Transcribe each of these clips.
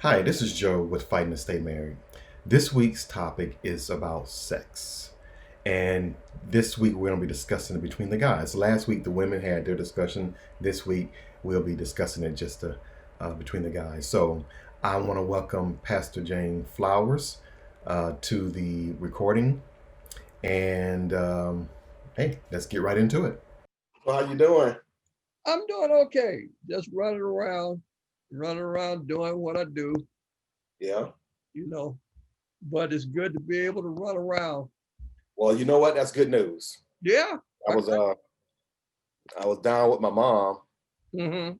Hi, this is Joe with Fighting to Stay Married. This week's topic is about sex. And this week we're going to be discussing it between the guys. Last week the women had their discussion. This week we'll be discussing it just between the guys. So I want to welcome Pastor Jane Flowers to the recording. And hey, let's get right into it. Well, how you doing? I'm doing okay. Just running around doing what I do, Yeah. you know. But it's good to be able to run around. Well, you know what? That's good news. Yeah. I was I was down with my mom, Mm-hmm.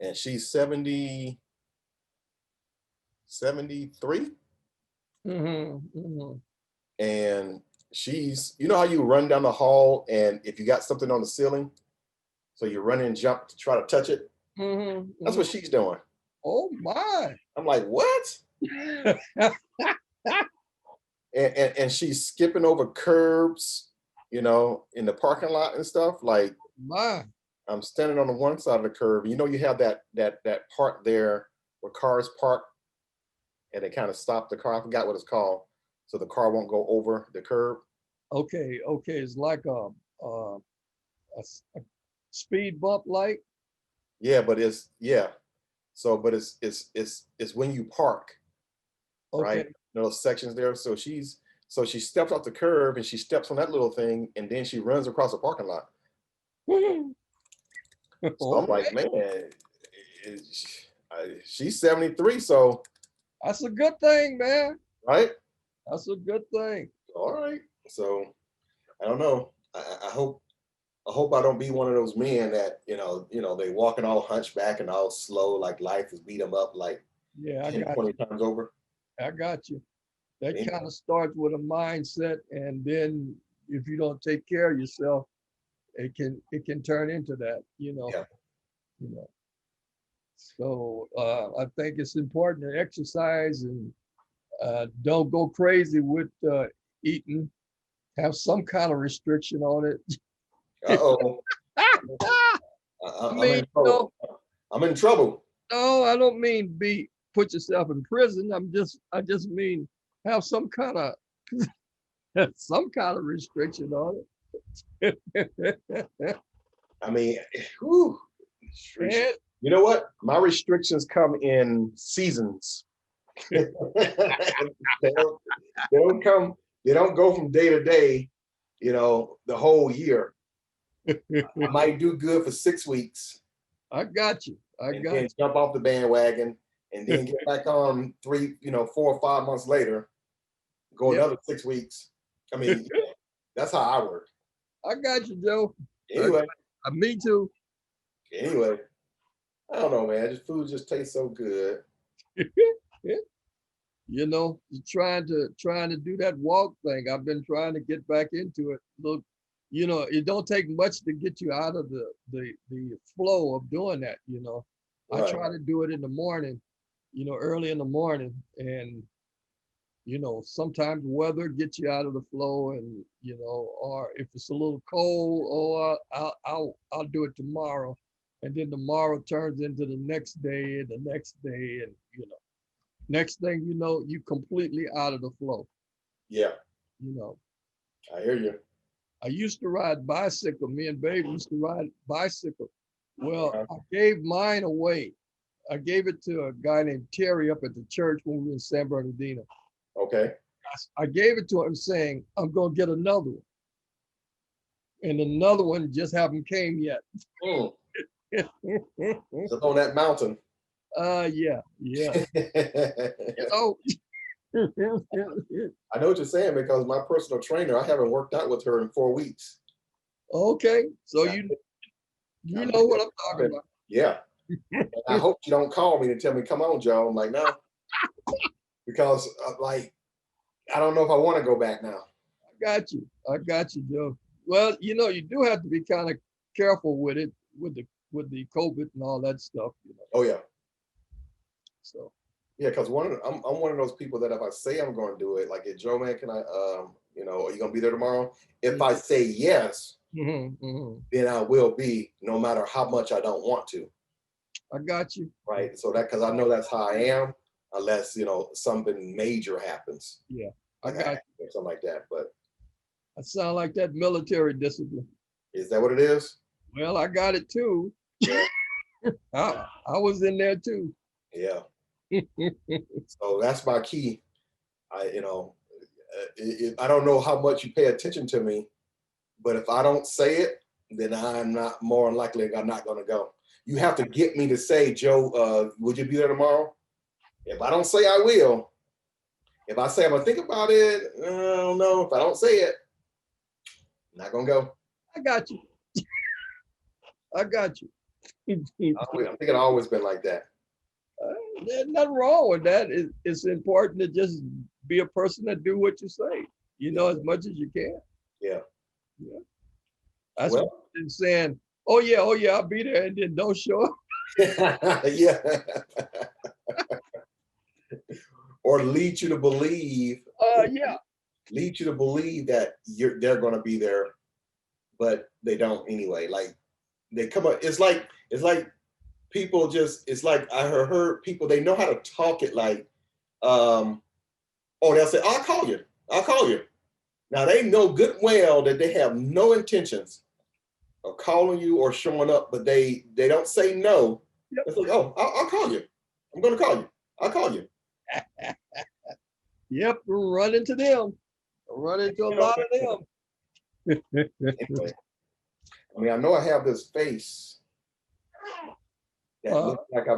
and she's 70, 73, Mm-hmm. Mm-hmm. and she's how you run down the hall, and if you got something on the ceiling, so you run and jump to try to touch it. Mm-hmm. That's what she's doing. Oh my. I'm like, what? And she's skipping over curbs, in the parking lot and stuff. Like, My. I'm standing on the one side of the curb. You have that part there where cars park and they kind of stop the car. I forgot what it's called, so the car won't go over the curb. Okay. Okay. It's like a speed bump light. Yeah, but it's yeah. So, but it's when you park, right? Okay. Those sections there. So she steps off the curb and she steps on that little thing, and then she runs across the parking lot. So I'm Okay. like, man, she's 73, so That's a good thing, man. right. That's a good thing. All right. So I don't know. I hope I don't be one of those men that they walking all hunchback and all slow, like life has beat them up like Yeah, 10, 20 times over. I got you. That Amen. kind of starts with a mindset, and then if you don't take care of yourself, it can turn into that, Yeah. you know. So I think it's important to exercise and don't go crazy with eating. Have some kind of restriction on it. Uh-oh. I I'm mean, in trouble. I'm in trouble. no, I don't mean put yourself in prison. I just mean have some kind of some kind of restriction on it. I mean, whew, And you know what? My restrictions come in seasons. they don't, they don't come, they don't go from day to day, the whole year. I might do good for 6 weeks I got you. I and got then jump off the bandwagon and then get back on 4 or 5 months later, go you. another 6 weeks. I mean, that's how I work. I got you, Joe. Anyway, Me too. anyway, I don't know, man. This food just tastes so good. You're trying to do that walk thing. I've been trying to get back into it. Look, it don't take much to get you out of the flow of doing that. I Right. try to do it in the morning, early in the morning, and sometimes weather gets you out of the flow, and or if it's a little cold, or I'll do it tomorrow, and then tomorrow turns into the next day and the next day, and next thing you know, you completely out of the flow. Yeah, You know, I hear you. I used to ride bicycle. Me and Babe used to ride bicycle. Well, Uh-huh. I gave mine away. I gave it to a guy named Terry up at the church when we were in San Bernardino. Okay. I gave it to him saying, I'm going to get another one. And another one just haven't came yet. Mm, it's up on that mountain. Yeah, yeah. You I know, know what you're saying because my personal trainer, I haven't worked out with her in 4 weeks. okay. So Yeah, you I've know been- what I'm I've talking been- yeah. And I hope you don't call me to tell me, come on, Joe. I'm like, no, because like, I don't know if I want to go back now. got you. I got you, Joe. Well, you do have to be kind of careful with it, with the COVID and all that stuff. Oh yeah. So Yeah, because I'm one of those people that if I say I'm going to do it, like, hey, Joe, man, can I, are you going to be there tomorrow? If I say yes, mhm, mhm. then I will be, no matter how much I don't want to. I got you. Right. So that, because I know that's how I am. unless something major happens, Yeah, I like got or something like that. But I sound like that military discipline. is that what it is? Well, I got it too. Yeah, I was in there too. yeah. So that's my key. I don't know how much you pay attention to me, but if I don't say it, then I'm not more than likely I'm not going to go. You have to get me to say, Joe, would you be there tomorrow? If I don't say I will, if I say I'm gonna think about it, I don't know. If I don't say it, I'm not gonna go. I got you. I got you. I think it's always been like that. There's nothing wrong with that. It's important to just be a person that do what you say, as much as you can. Yeah. Yeah. That's what I'm saying. Oh yeah, I'll be there, and then don't show up. Yeah. Or lead you to believe. Yeah. Lead you to believe that they're going to be there, but they don't anyway. Like they come up. It's like people just. It's like I heard people. They know how to talk it like. They'll say, "I'll call you. I'll call you." Now they know good and well that they have no intentions of calling you or showing up, but they don't say no. Yep. It's like, "Oh, I'll call you. I'm going to call you. I'll call you." Yep, run into them. Run into a lot of them. Anyway, I mean, I know I have this face that looks like I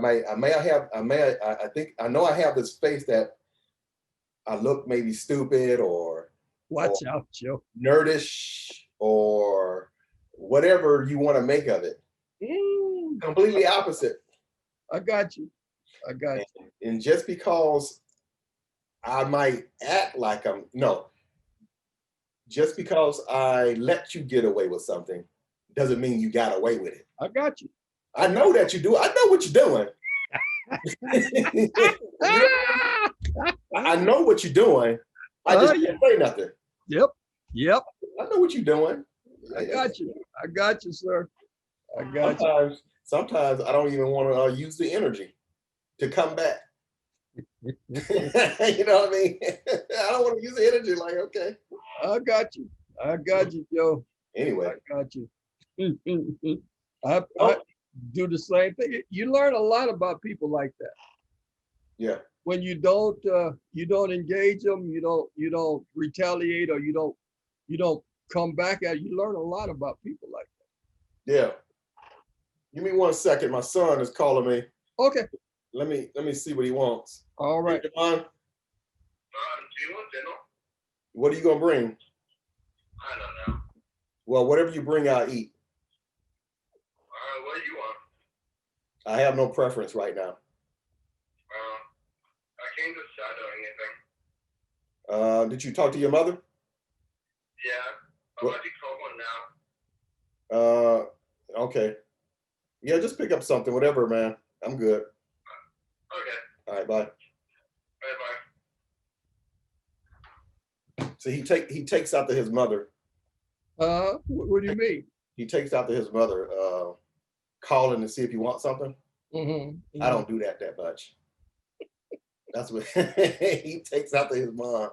know I have this face that I look maybe stupid or Watch out, Joe. nerdish or whatever you want to make of it. Completely opposite. I got you. And just because I might act like just because I let you get away with something doesn't mean you got away with it. I got you. I know that you do. I know what you're doing. I know what you're doing. I just can't say nothing. Yep. I know what you're doing. I got you, sir. I got you. Sometimes I don't even want to use the energy to come back. You know what I mean? I don't want to use the energy. Like, okay. I got you, Joe. Anyway. I got you. I do the same thing. You learn a lot about people like that. Yeah. When you don't engage them, you don't retaliate, or you don't come back at it. You learn a lot about people like that. Yeah. Give me 1 second. My son is calling me. Okay. Let me see what he wants. All right. Hey, John, what are you gonna bring? I don't know. Well, whatever you bring, I'll eat. What do you want? I have no preference right now. I can't decide on anything. Did you talk to your mother? Yeah. I'm about to call one now. Okay. Yeah, just pick up something, whatever, man. I'm good. Okay. All right, bye. Bye. So he takes after his mother. What do you mean? He takes after his mother, calling to see if you want something. Mm-hmm. I don't do that much. That's what he takes after his mom.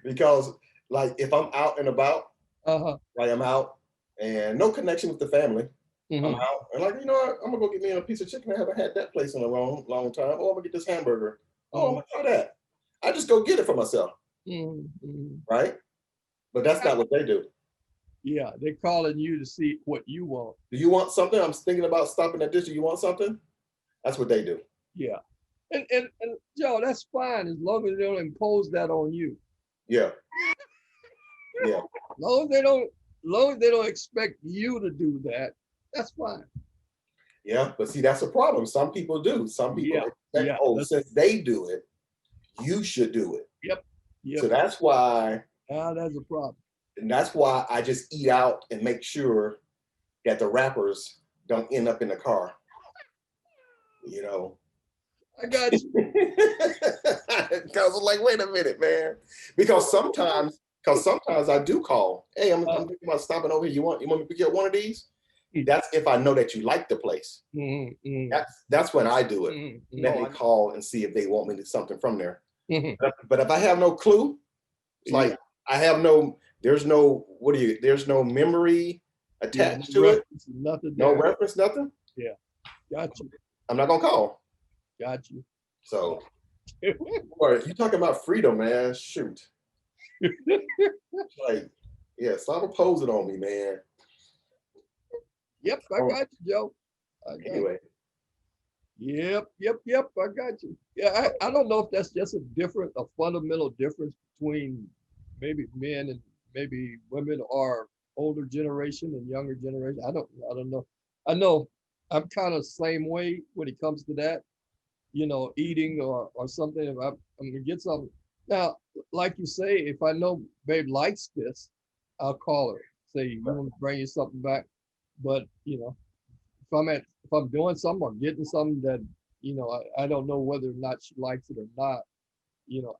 Because like if I'm out and about, like I'm out and no connection with the family, I'm out and like, you know what, I'm gonna go get me a piece of chicken. I haven't had that place in a long time. Oh, I'm gonna get this hamburger. Oh, I'm gonna try that. I just go get it for myself. Right? But that's not what they do. Yeah, they're calling you to see what you want. Do you want something? I'm thinking about stopping at this. Do you want something? That's what they do. Yeah. And Joe, that's fine as long as they don't impose that on you. Yeah. Yeah. As long as they don't expect you to do that, that's fine. Yeah, but see, that's a problem. Some people do. Some people expect, since they do it, you should do it. Yep. So that's why. That's a problem. And that's why I just eat out and make sure that the wrappers don't end up in the car. You know. I got you. Because I'm like, wait a minute, man. Because sometimes I do call. Hey, I'm thinking about stopping over here. You want me to pick up one of these? That's if I know that you like the place. Mhm, mhm, That's when I do it. mhm, Let me call and see if they want me to something from there. But if I have no clue, it's Yeah. like I have no. There's no. What do you? There's no memory Yeah, attached no to it. reference, nothing No there. reference. Nothing. Yeah, got you, I'm not gonna call. got you. So, boy, you talking about freedom, man? Shoot. Like, yeah, stop opposing on me, man. Yep, I Oh, got you, Joe. I got you. anyway, Yep, I got you. Yeah, I don't know if that's just a fundamental difference between maybe men and maybe women or older generation and younger generation. I don't know. I know I'm kind of same way when it comes to that, eating or something. If I'm gonna get something. Now, like you say, if I know babe likes this, I'll call her. Say, you want to bring you something back? But if I'm doing something or getting something that I don't know whether or not she likes it or not,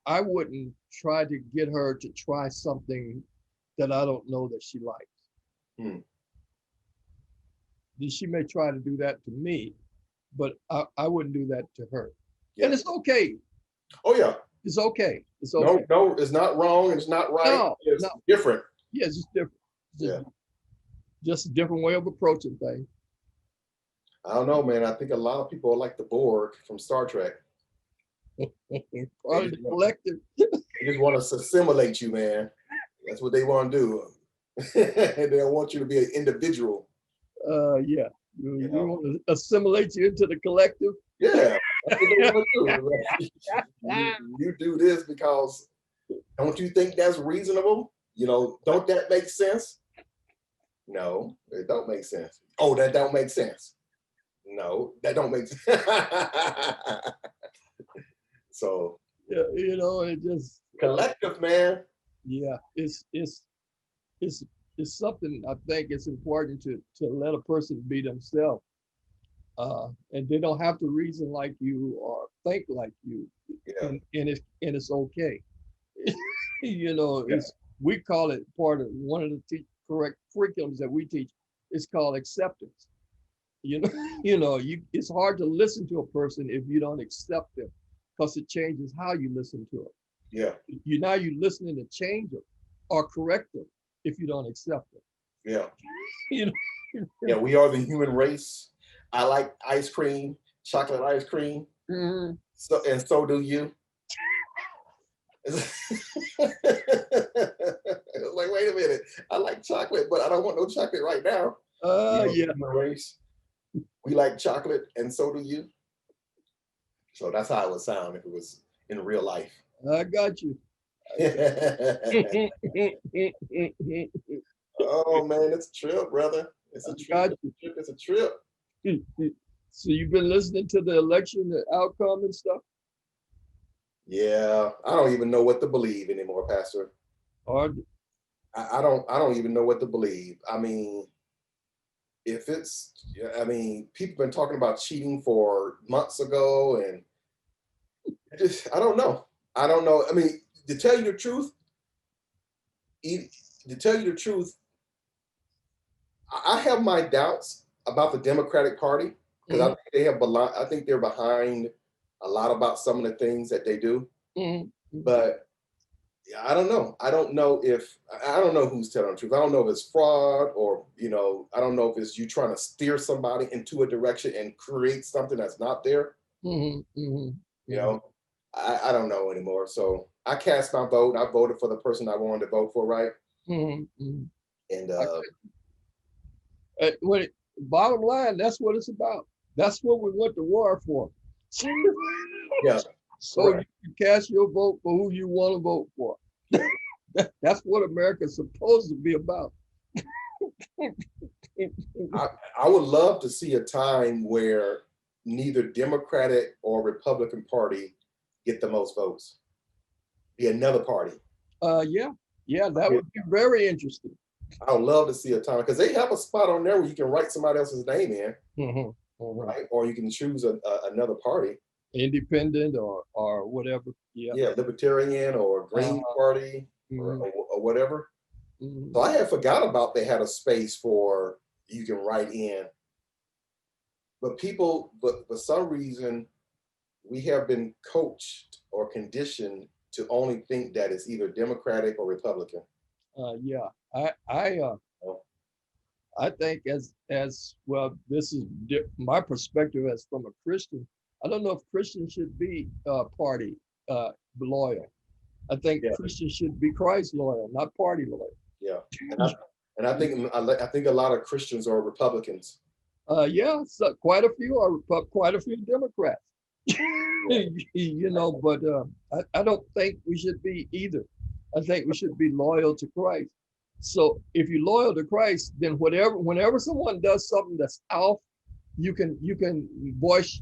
I wouldn't try to get her to try something that I don't know that she likes. hmm, Then she may try to do that to me, but I wouldn't do that to her. yeah. And it's okay. Oh yeah. It's okay. It's No, okay. no, it's not wrong. It's not right. No, It's no. different. Yeah, it's just different. It's Yeah. just a different way of approaching things. I don't know, man. I think a lot of people are like the Borg from Star Trek. Part of the collective. They just want to assimilate you, man. That's what they want to do. They don't want you to be an individual. Yeah. You We know? want to assimilate you into the collective. Yeah, that's what they want to do. Right? You do this because don't you think that's reasonable? Don't that make sense? No, it don't make sense. Oh, that don't make sense. No, that don't make sense. So Yeah, it just collective, man. yeah, it's something I think it's important to let a person be themselves. And they don't have to reason like you or think like you. Yeah. And it's okay. Yeah. We call it part of one of the correct curriculums that we teach. It's called acceptance. It's hard to listen to a person if you don't accept them, because it changes how you listen to them. Yeah. You're listening to change them or correct them if you don't accept them. Yeah. You know. Yeah, we are the human race. I like ice cream, chocolate ice cream. Mhm. So do you. It's like, wait a minute. I like chocolate, but I don't want no chocolate right now. Yeah. Human race. We like chocolate, and so do you. So that's how it would sound if it was in real life. I got you. Oh man, it's a trip, brother. It's a I trip. got It's a trip. you. So you've been listening to the election, the outcome and stuff? Yeah, I don't even know what to believe anymore, Pastor. Or I don't even know what to believe. I mean, people been talking about cheating for months ago, and I don't know. I don't know. I mean, to tell you the truth, e- to tell you the truth, I have my doubts about the Democratic Party because I think I think they're behind a lot about some of the things that they do. Mhm. But yeah, I don't know. I don't know who's telling the truth. I don't know if it's fraud or I don't know if it's you trying to steer somebody into a direction and create something that's not there. Mhm, mhm, You know, I don't know anymore. So I cast my vote. I voted for the person I wanted to vote for, right? mhm, mhm. And Bottom line, that's what it's about. That's what we went to war for. yeah, So correct. you can cast your vote for who you want to vote for. That's what America's supposed to be about. I would love to see a time where neither Democratic or Republican Party get the most votes. Be another party. Yeah, that would be very interesting. I would love to see a time because they have a spot on there where you can write somebody else's name in, Mhm, mhm. right? Or you can choose another party. Independent or whatever. Yeah. Yeah, Libertarian or Green Party Mhm, or whatever. mhm. So I had forgot about they had a space for you can write in. But for some reason, we have been coached or conditioned to only think that it's either Democratic or Republican. Yeah, I think as well. This is my perspective as from a Christian. I don't know if Christians should be party loyal. I think Christians should be Christ loyal, not party loyal. Yeah, and I think a lot of Christians are Republicans. Yeah, so quite a few are quite a few Democrats. You know, but I don't think we should be either. I think we should be loyal to Christ. So if you're loyal to Christ, then whenever someone does something that's off, you can voice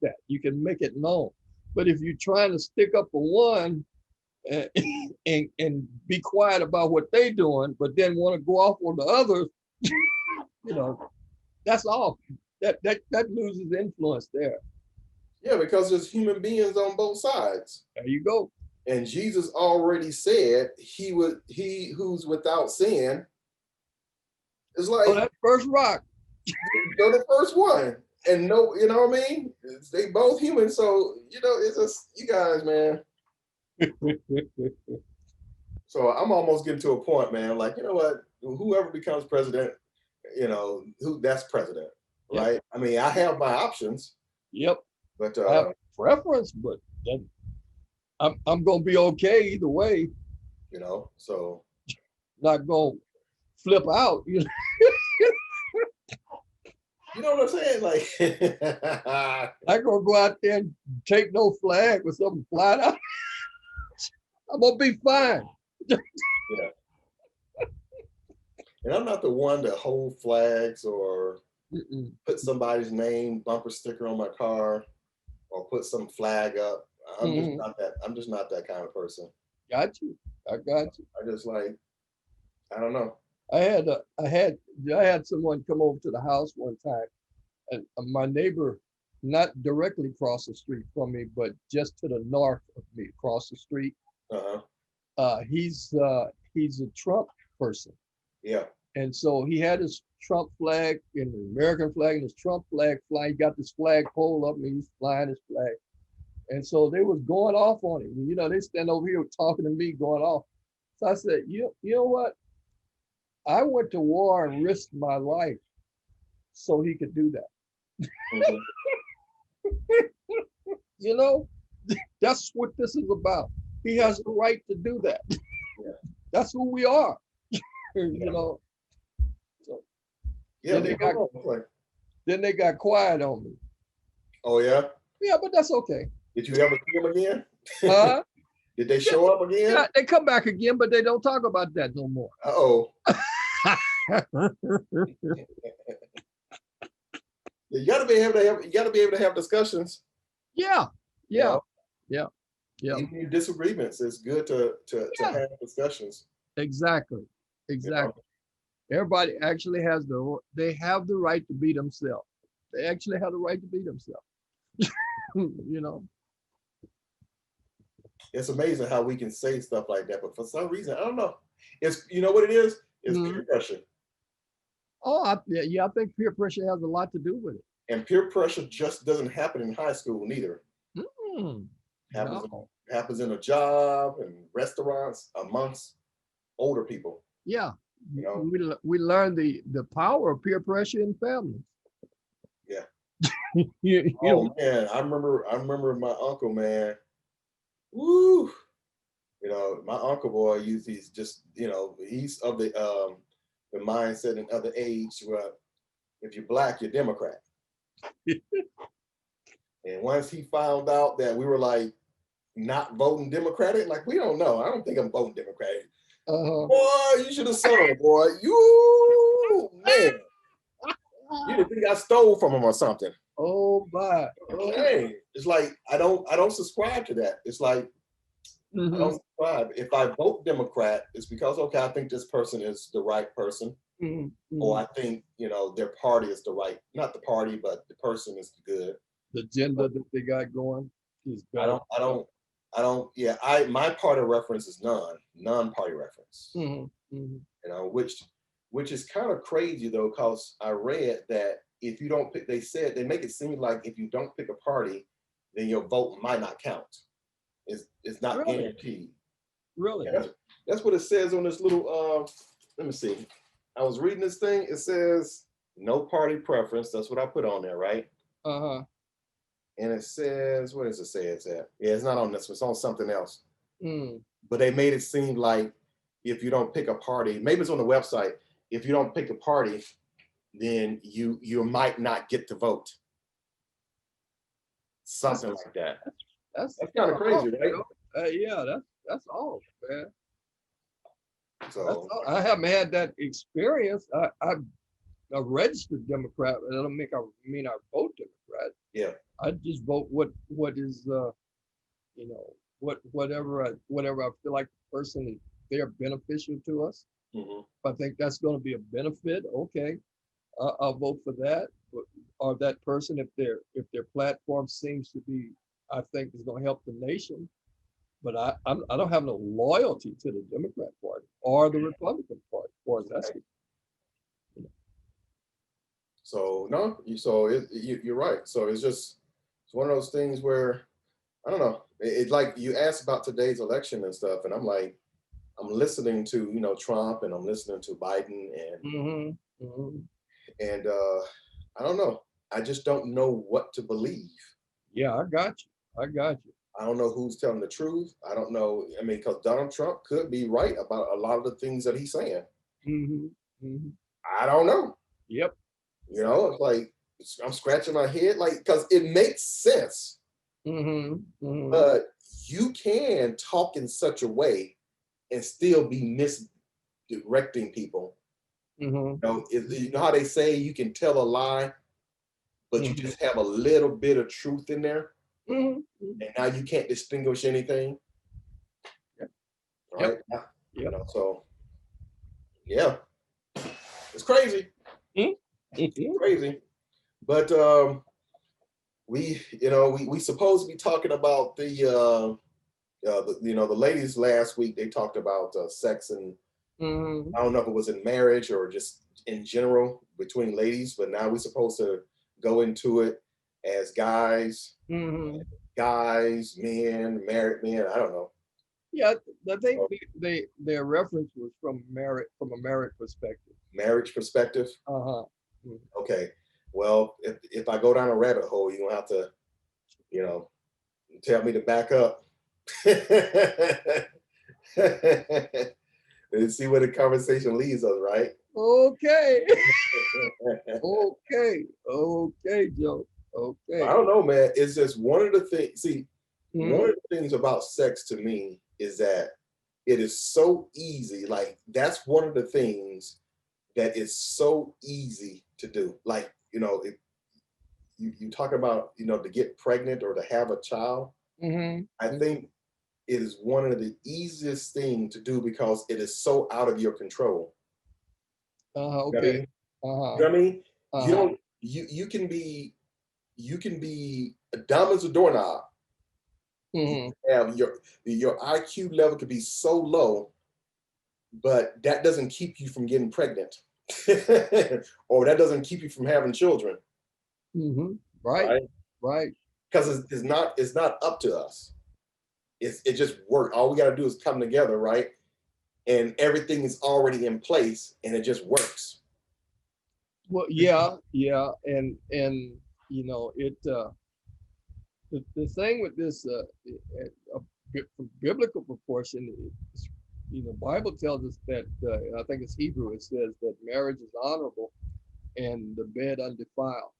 that. You can make it known. But if you're trying to stick up for one and be quiet about what they're doing, but then want to go off on the others, you know, that's off. That loses influence there. Yeah, because there's human beings on both sides. There you go. And Jesus already said he who's without sin is like that first rock. They're the first one. And no, you know what I mean? They both human. So, you know, it's just you guys, man. So I'm almost getting to a point, man. Like, you know what? Whoever becomes president, you know, that's president, right? Yep. I mean, I have my options. Yep. But I have a preference, but I'm gonna be okay either way. You know, so not gonna flip out. You know, you know what I'm saying? Like, I gonna go out there and take no flag or something flying out. I'm gonna be fine. Yeah. And I'm not the one to hold flags or put somebody's name bumper sticker on my car or put some flag up. I'm just not that. I'm just not that kind of person. Got you. I got you. I just like, I don't know. I had someone come over to the house one time, and my neighbor, not directly across the street from me, but just to the north of me, across the street. He's a Trump person. Yeah. And so he had his Trump flag and the American flag and his Trump flag flying. He got this flag pole up and he's flying his flag. And so they was going off on him. You know, they stand over here talking to me, going off. So I said, you know what? I went to war and risked my life so he could do that. You know, that's what this is about. He has the right to do that. Yeah. That's who we are. You know. So yeah, then they got quiet on me. Oh yeah? Yeah, but that's okay. Did you ever see them again? Huh? Did they show up again? Yeah, they come back again, but they don't talk about that no more. Uh-oh. You gotta be able to have discussions. Yeah. Even in disagreements, it's good to have discussions. Exactly. You know? Everybody actually they have the right to be themselves. They actually have the right to be themselves. You know. It's amazing how we can say stuff like that, but for some reason, I don't know. It's, you know what it is? It's peer pressure. Oh, I think peer pressure has a lot to do with it. And peer pressure just doesn't happen in high school neither. Happens in a job and restaurants amongst older people. Yeah. You know? We learn the power of peer pressure in families. Yeah. You know, man, I remember my uncle, man. Woo! You know, my uncle boy he's just, you know, he's of the mindset and of the age where if you're Black, you're Democrat. And once he found out that we were like not voting Democratic, like we don't know. I don't think I'm voting Democratic. Boy, you should have saw it, boy. You man. You didn't think I stole from him or something. Oh my. Hey, it's like I don't subscribe to that. It's like I don't subscribe. If I vote Democrat, it's because okay, I think this person is the right person. Or I think, you know, their party is the right, not the party, but the person is good. The agenda that they got going is better. My party reference is non-party reference. You know, which which is kind of crazy though, because I read that if you don't pick, they said they make it seem like if you don't pick a party, then your vote might not count. It's not Really? guaranteed. Really? Yeah, that's what it says on this little let me see. I was reading this thing. It says no party preference. That's what I put on there, right? Uh-huh. And it says, what does it say it's at? Yeah, it's not on this one, it's on something else. Mm. But they made it seem like if you don't pick a party, maybe it's on the website, if you don't pick a party, then you might not get to vote. Something like that. That's kind of crazy, all, right? yeah, that's all, man. That's So all. I haven't had that experience. I'm a registered Democrat. But that don't mean I vote Democrat. yeah. I just vote what is you know, whatever I feel like the person they're beneficial to us. Mhm. If I think that's going to be a benefit, okay, I'll vote for that. Or that person, if their platform seems to be, I think is going to help the nation. But I don't have no loyalty to the Democrat Party or the Republican Party, or that's So no, you're right. So it's one of those things where I don't know. It like you asked about today's election and stuff, and I'm like, I'm listening to Trump and I'm listening to Biden and I don't know. I just don't know what to believe. Yeah, I got you. I don't know who's telling the truth. I don't know. I mean, because Donald Trump could be right about a lot of the things that he's saying. I don't know. Yep. It's like I'm scratching my head, like because it makes sense. But you can talk in such a way and still be misdirecting people. You know how they say you can tell a lie, but you just have a little bit of truth in there, and now you can't distinguish anything. Yep. Right? Yep. So yeah, it's crazy. Crazy. But we supposed to be talking about the ladies last week. They talked about sex, and I don't know if it was in marriage or just in general between ladies, but now we're supposed to go into it as guys, men, married men. I don't know. Yeah, I think their reference was from a married perspective. Marriage perspective. Mm-hmm. Okay. Well, if I go down a rabbit hole, you're gonna have to, tell me to back up. And see where the conversation leads us, right? Okay. Okay, Joe. Okay. I don't know, man. It's just one of the things. See, one of the things about sex to me is that it is so easy. Like that's one of the things that is so easy to do. Like, if you talk about, to get pregnant or to have a child, I think it is one of the easiest things to do because it is so out of your control. Okay. You know what I mean? You don't. You can be dumb as a doorknob. You have your IQ level could be so low, but that doesn't keep you from getting pregnant, or that doesn't keep you from having children. Right. Because it's not up to us. It just works. All we got to do is come together, right? And everything is already in place, and it just works. Well, yeah, and it. The thing with this, from biblical proportion, is, Bible tells us that I think it's Hebrew. It says that marriage is honorable, and the bed undefiled.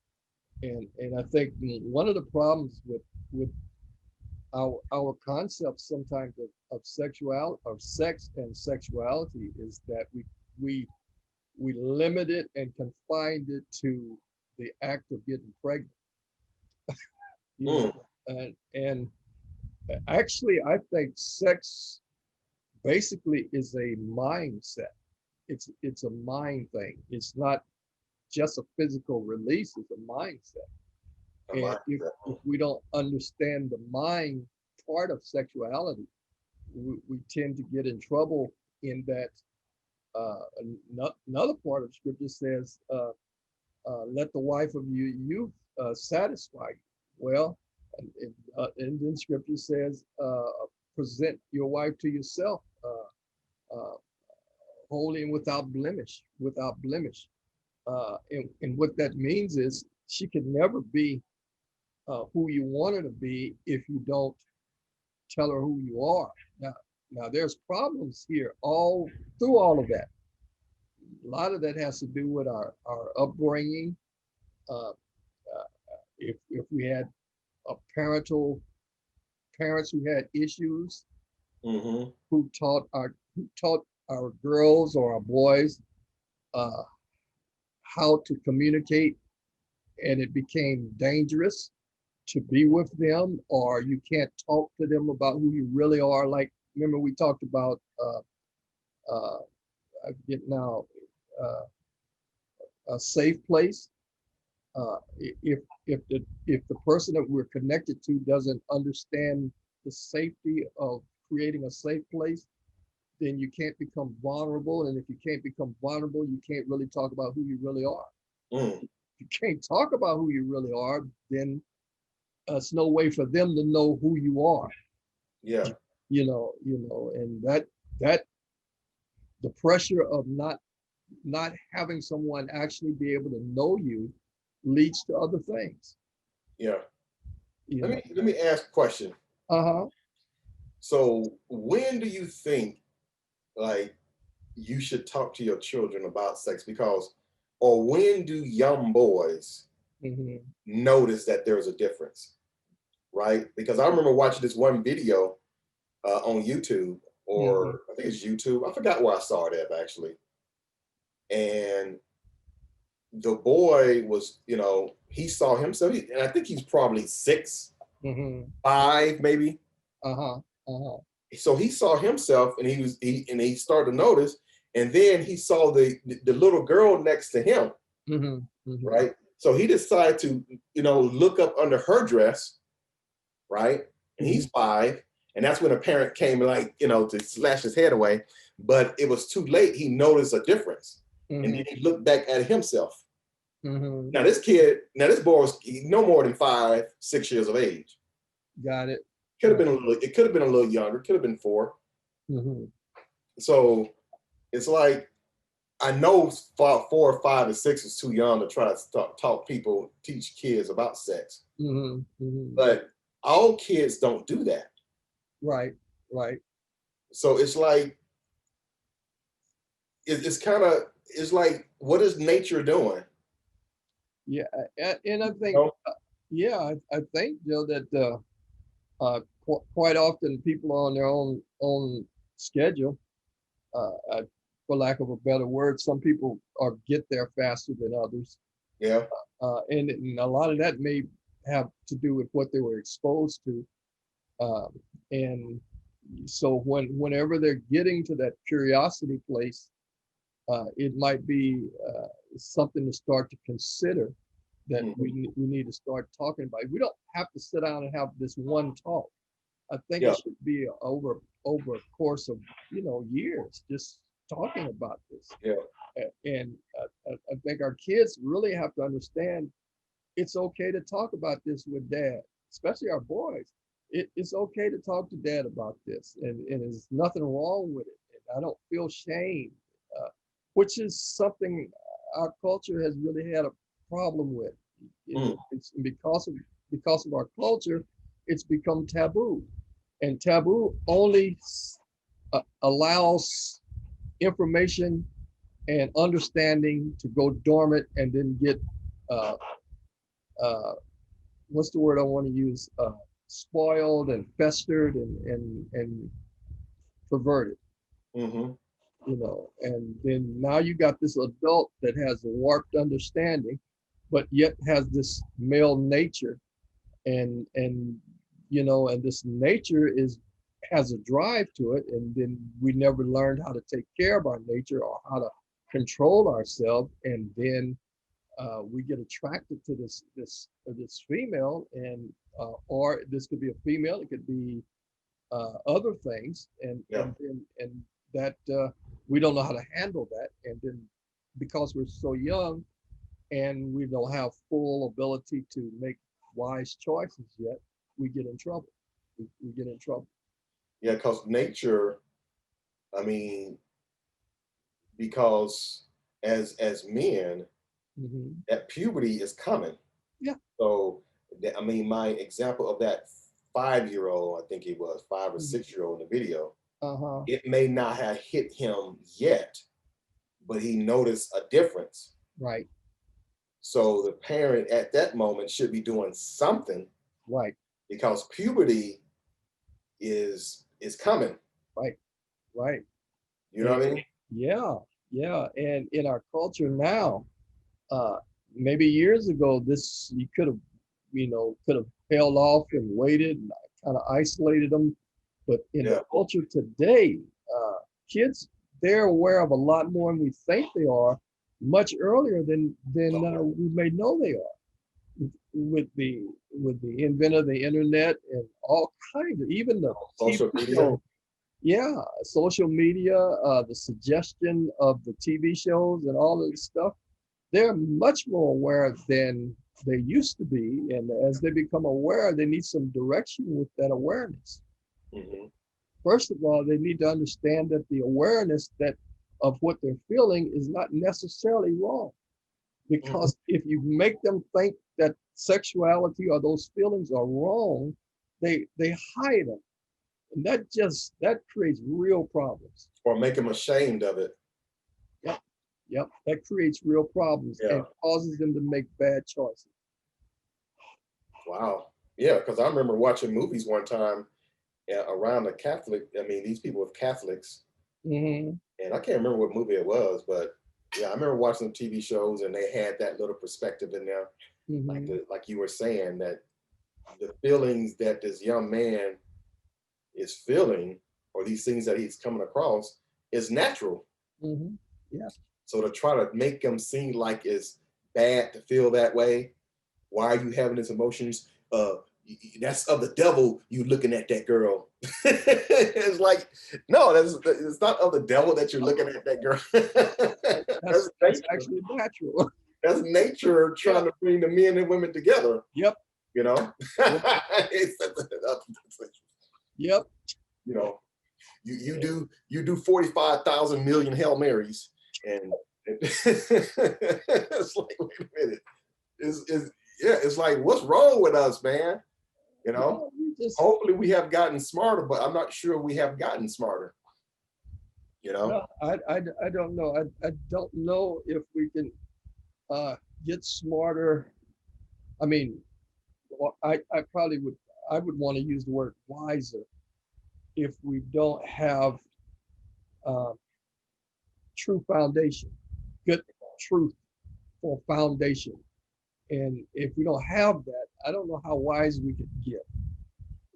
And I think one of the problems with our concepts sometimes of sex and sexuality is that we limit it and confined it to the act of getting pregnant. And actually, I think sex basically is a mindset. It's a mind thing. It's not just a physical release. It's a mindset. And if we don't understand the mind part of sexuality, we tend to get in trouble in that Another part of scripture says, let the wife of your youth satisfy you. Well, and then scripture says, present your wife to yourself, uh, holy and without blemish, without blemish. And what that means is she can never be who you want her to be if you don't tell her who you are. Now there's problems here all through all of that. A lot of that has to do with our upbringing. Uh, if we had a parents who had issues, Mm-hmm. who taught our girls or our boys uh, how to communicate, and it became dangerous to be with them, or you can't talk to them about who you really are. Like, remember we talked about uh, I forget now, uh, a safe place. If the person that we're connected to doesn't understand the safety of creating a safe place, then you can't become vulnerable. And if you can't become vulnerable, you can't really talk about who you really are. Mm. If you can't talk about who you really are, then it's no way for them to know who you are. Yeah. And that the pressure of not having someone actually be able to know you leads to other things. Yeah. You Let know. me ask a question. Uh-huh. So when do you think like you should talk to your children about sex? Because or when do young boys Hmm. notice that there's a difference? Right? Because I remember watching this one video on YouTube, Hmm. or I think it's YouTube. I forgot where I saw it at actually. And the boy was, he saw himself, and I think he's probably 6, Hmm. 5, maybe. Uh-huh. Uh-huh. So he saw himself, and he started to notice, and then he saw the little girl next to him, Hmm. Hmm. right? So he decided to, look up under her dress, right? And Hmm. he's 5, and that's when a parent came, like, to slash his head away, but it was too late. He noticed a difference, and Hmm. then he looked back at himself. Hmm. Now this boy was no more than 5, 6 years of age. Got it. Could have been a little. It could have been a little younger. Could have been 4. Hmm. So it's like, I know 4 or 5 or 6 is too young to try to teach kids about sex, Hmm. Hmm. but all kids don't do that. Right. Right. So it's like it's kind of it's like, what is nature doing? Yeah. And I You think, know? yeah, I think, that quite often people are on their own schedule. I, for lack of a better word, some people are get there faster than others, Yeah, and a lot of that may have to do with what they were exposed to, um, and so whenever they're getting to that curiosity place, it might be something to start to consider that Mhm. we need to start talking about. We don't have to sit down and have this one talk. I think Yeah, it should be over a course of years, just talking about this. yeah, And I think our kids really have to understand it's okay to talk about this with dad, especially our boys. It's okay to talk to dad about this, and there's nothing wrong with it. And I don't feel shame, uh, which is something our culture has really had a problem with. mm, It's because of our culture, it's become taboo, and taboo only allows information and understanding to go dormant and then get uh, uh, what's the word I want to use? Spoiled and festered and perverted, hmm And then now you got this adult that has a warped understanding, but yet has this male nature, and this nature has a drive to it, and then we never learned how to take care of our nature or how to control ourselves, and then we get attracted to this female, and or this could be a female, it could be other things, and yeah, and then and that we don't know how to handle that. And then because we're so young and we don't have full ability to make wise choices yet, we get in trouble. We get in trouble. Yeah, because nature, I mean, because as men, Hmm. that puberty is coming. Yeah. So I mean, my example of that 5-year-old, I think he was 5 or Mhm. 6-year-old in the video, Uh-huh. it may not have hit him yet, but he noticed a difference. Right. So the parent at that moment should be doing something, Right. because puberty is coming. Right. Right. You know And what I mean? yeah. Yeah. And in our culture now, uh, maybe years ago, this you could have, could have held off and waited and kind of isolated them. But in the Yeah. culture today, kids, they're aware of a lot more than we think they are, much earlier than we may know they are. With the invent of the internet and all kinds of, even the Social TV media. show. Yeah, social media, the suggestion of the TV shows and all of this stuff, they're much more aware than they used to be. And as they become aware, they need some direction with that awareness. Mhm. First of all, they need to understand that the awareness that of what they're feeling is not necessarily wrong. Because if you make them think that sexuality or those feelings are wrong, they hide them. And that creates real problems. Or make them ashamed of it. Yep. Yep. That creates real problems Yeah. and causes them to make bad choices. Wow. Yeah, because I remember watching movies one time around the Catholic. I mean, these people were Catholics, Hmm. and I can't remember what movie it was, but yeah, I remember watching the TV shows, and they had that little perspective in there, Hmm. like you were saying, that the feelings that this young man is feeling, or these things that he's coming across, is natural. Hmm. Yeah. So to try to make them seem like it's bad to feel that way, why are you having these emotions? That's of the devil. You looking at that girl. It's like, no, it's not of the devil that you're looking at that girl. That's Nature. actually natural. That's nature trying to bring the men and women together. Yep. You know, Yep. you know, you do 45,000 million Hail Marys, and it's like, wait a minute, is yeah, it's like, what's wrong with us, man? You know, hopefully we have gotten smarter, but I'm not sure we have gotten smarter. You know, Well, I don't know. I don't know if we can get smarter. I mean, I probably would want to use the word wiser if we don't have uh, true foundation, good truth for foundation. And if we don't have that, I don't know how wise we could get.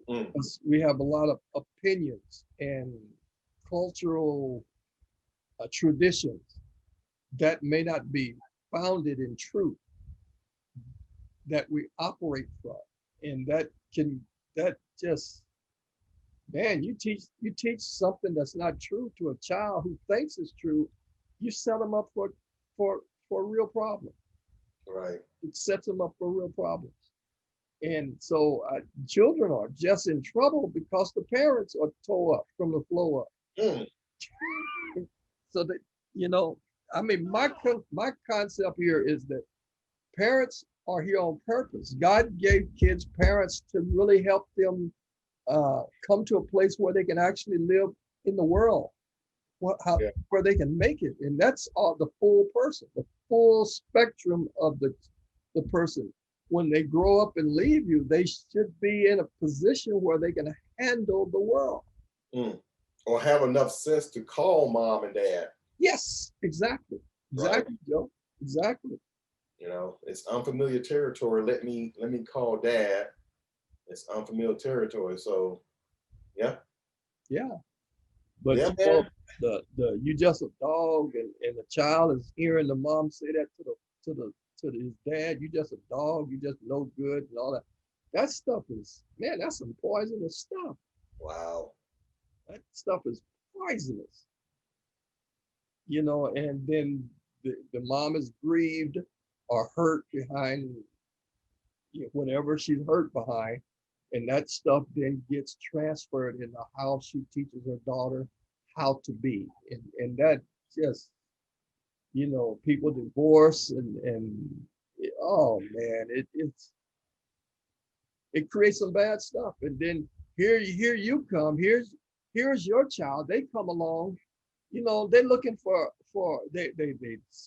Because we have a lot of opinions and cultural traditions that may not be founded in truth that we operate from. And that just, man, you teach something that's not true to a child who thinks it's true, you set them up for a real problem. right? It sets them up for real problems. And so children are just in trouble because the parents are tore up from the flow up. Mm. So that, you know, I mean, my concept here is that parents are here on purpose. God gave kids parents to really help them come to a place where they can actually live in the world, Yeah. where they can make it. And that's all the full person, the full spectrum of the person. When they grow up and leave you, they should be in a position where they can handle the world. Mm. Or have enough sense to call mom and dad. Yes, exactly. Exactly, right. Joe. Exactly. You know, it's unfamiliar territory. Let me call dad. It's unfamiliar territory. So yeah. Yeah. But yeah, you know, the you just a dog, and the child is hearing the mom say that to his dad, you just a dog, you just no good and all that. That stuff is, man, that's some poisonous stuff. Wow. That stuff is poisonous. and then the mom is grieved or hurt behind whatever she's hurt behind. And that stuff then gets transferred into how she teaches her daughter how to be. And that just, people divorce and oh man, it creates some bad stuff. And then here you come, here's your child. They come along, they're looking for they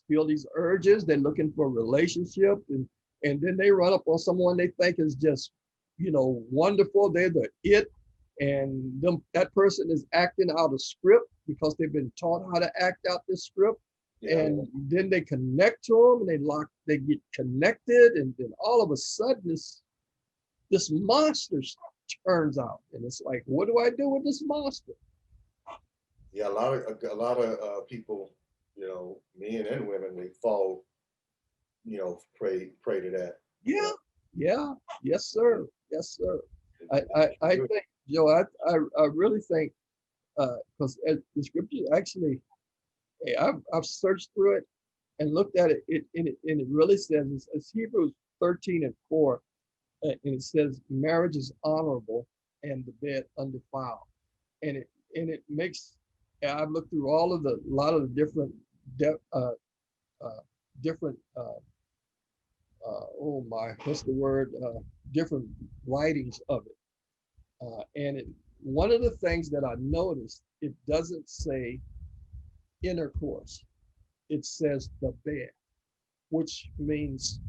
feel these urges, they're looking for a relationship, and then they run up on someone they think is just, wonderful. They're the it, and that person is acting out a script because they've been taught how to act out this script. Yeah. And then they connect to them, and they get connected, and then all of a sudden this monster turns out, and it's like, what do I do with this monster? Yeah, a lot of people, men and women, they fall, prey to that. Yeah, yes, sir. I think, Joe, I really think, because the scripture actually, I've searched through it and looked at it, and it really says, it's Hebrews 13:4, and it says marriage is honorable and the bed undefiled, and it makes. I've looked through a lot of the different different writings of it, and one of the things that I noticed, it doesn't say intercourse, it says the bed, which means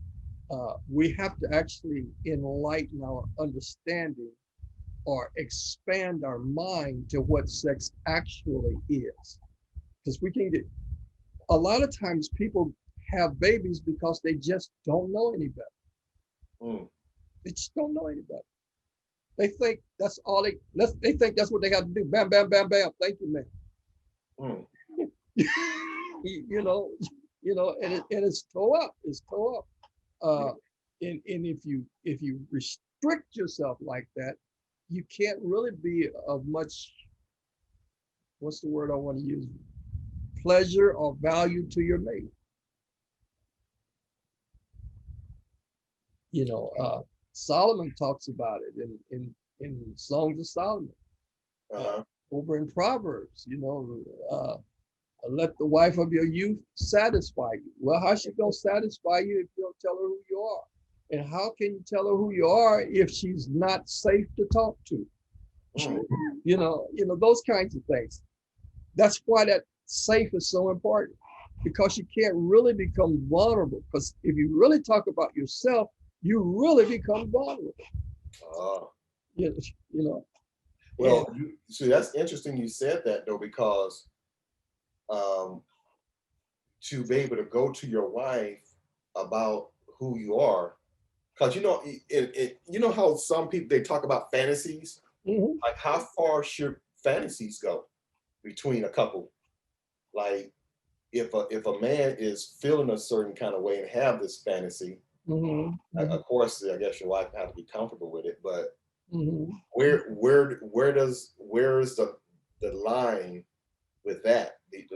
we have to actually enlighten our understanding or expand our mind to what sex actually is. Because we can get, a lot of times people have babies because they just don't know any better. They just don't know any better. They think that's all they think that's what they got to do. Bam, bam, bam, bam. Thank you, man. And it's toe up. It's toe up. And if you restrict yourself like that, you can't really be of much, what's the word I want to use? Pleasure or value to your mate. Solomon talks about it in Songs of Solomon, over in Proverbs. Let the wife of your youth satisfy you. Well, how's she gonna satisfy you if you don't tell her who you are? And how can you tell her who you are if she's not safe to talk to? Those kinds of things. That's why that safe is so important, because you can't really become vulnerable. Because if you really talk about yourself, you really become vulnerable. Well, see, that's interesting you said that, though, because to be able to go to your wife about who you are, because you know how some people, they talk about fantasies. Like, how far should fantasies go between a couple? Like, if a man is feeling a certain kind of way and have this fantasy, of course, I guess your wife has to be comfortable with it. But where is the line with that? If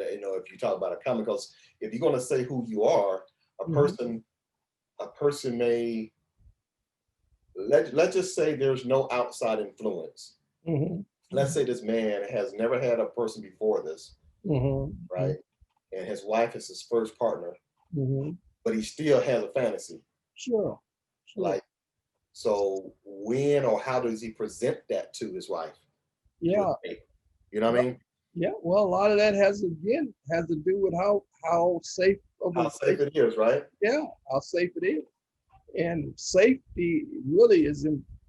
you talk about a comment, because if you're going to say who you are, a person may, let's just say there's no outside influence. Let's say this man has never had a person before this, right? And his wife is his first partner, but he still has a fantasy. Sure. Like, so when or how does he present that to his wife? Yeah. You know what I mean? Yeah. Well, a lot of that has to do with how safe it is, right? Yeah, how safe it is. And safety really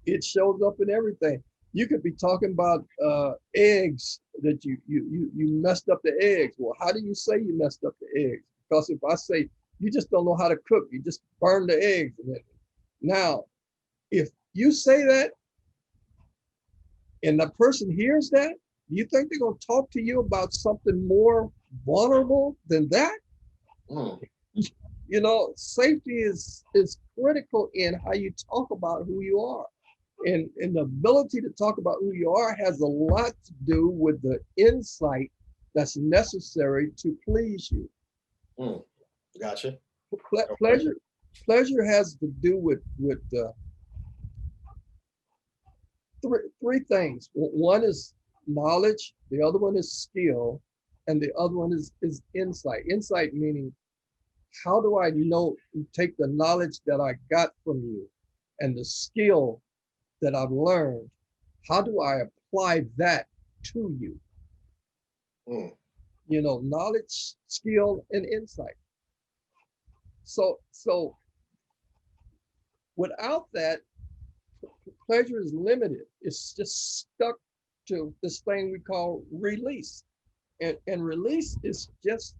it shows up in everything. You could be talking about eggs, that you messed up the eggs. Well, how do you say you messed up the eggs? Because if I say you just don't know how to cook, you just burn the eggs. Now, if you say that and the person hears that, do you think they're going to talk to you about something more vulnerable than that? Safety is critical in how you talk about who you are. And the ability to talk about who you are has a lot to do with the insight that's necessary to please you. Gotcha. Pleasure has to do with three things. One is knowledge, the other one is skill, and the other one is insight. Insight meaning, how do I know, take the knowledge that I got from you and the skill that I've learned, how do I apply that to you? Knowledge, skill, and insight. So without that, pleasure is limited. It's just stuck to this thing we call release. And release is just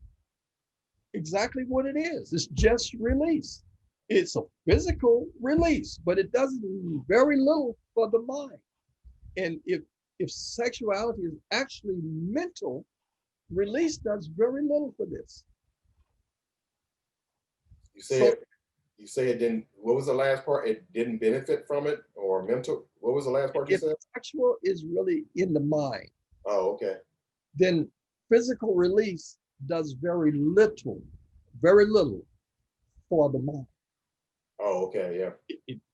exactly what it is. It's just release. It's a physical release, but it does very little for the mind. And if sexuality is actually mental, release does very little for this. You say it didn't, what was the last part? It didn't benefit from it, or mental? What was the last part you said? Sexual is really in the mind. Oh, okay. Then physical release does very little for the mind. Oh, okay, yeah.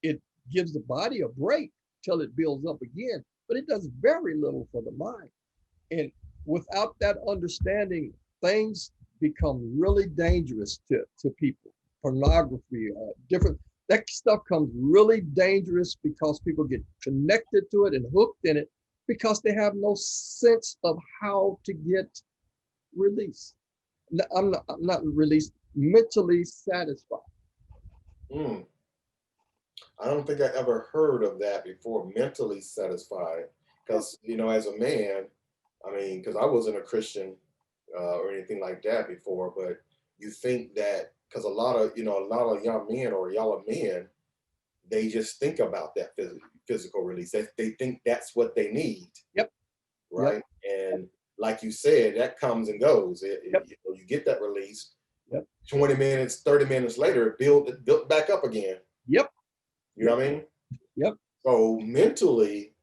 It gives the body a break till it builds up again, but it does very little for the mind. And without that understanding, things become really dangerous to people. Pornography, that stuff comes really dangerous because people get connected to it and hooked in it because they have no sense of how to get released. I'm not released, mentally satisfied. I don't think I ever heard of that before, mentally satisfied. Because, as a man, because I wasn't a Christian or anything like that before, but you think that, because a lot of young men, or y'all are men, they just think about that physical release. They think that's what they need. Yep. Right. Yep. And like you said, that comes and goes. You get that release. Yep. 20 minutes, 30 minutes later, it built back up again. Yep. You know what I mean? Yep.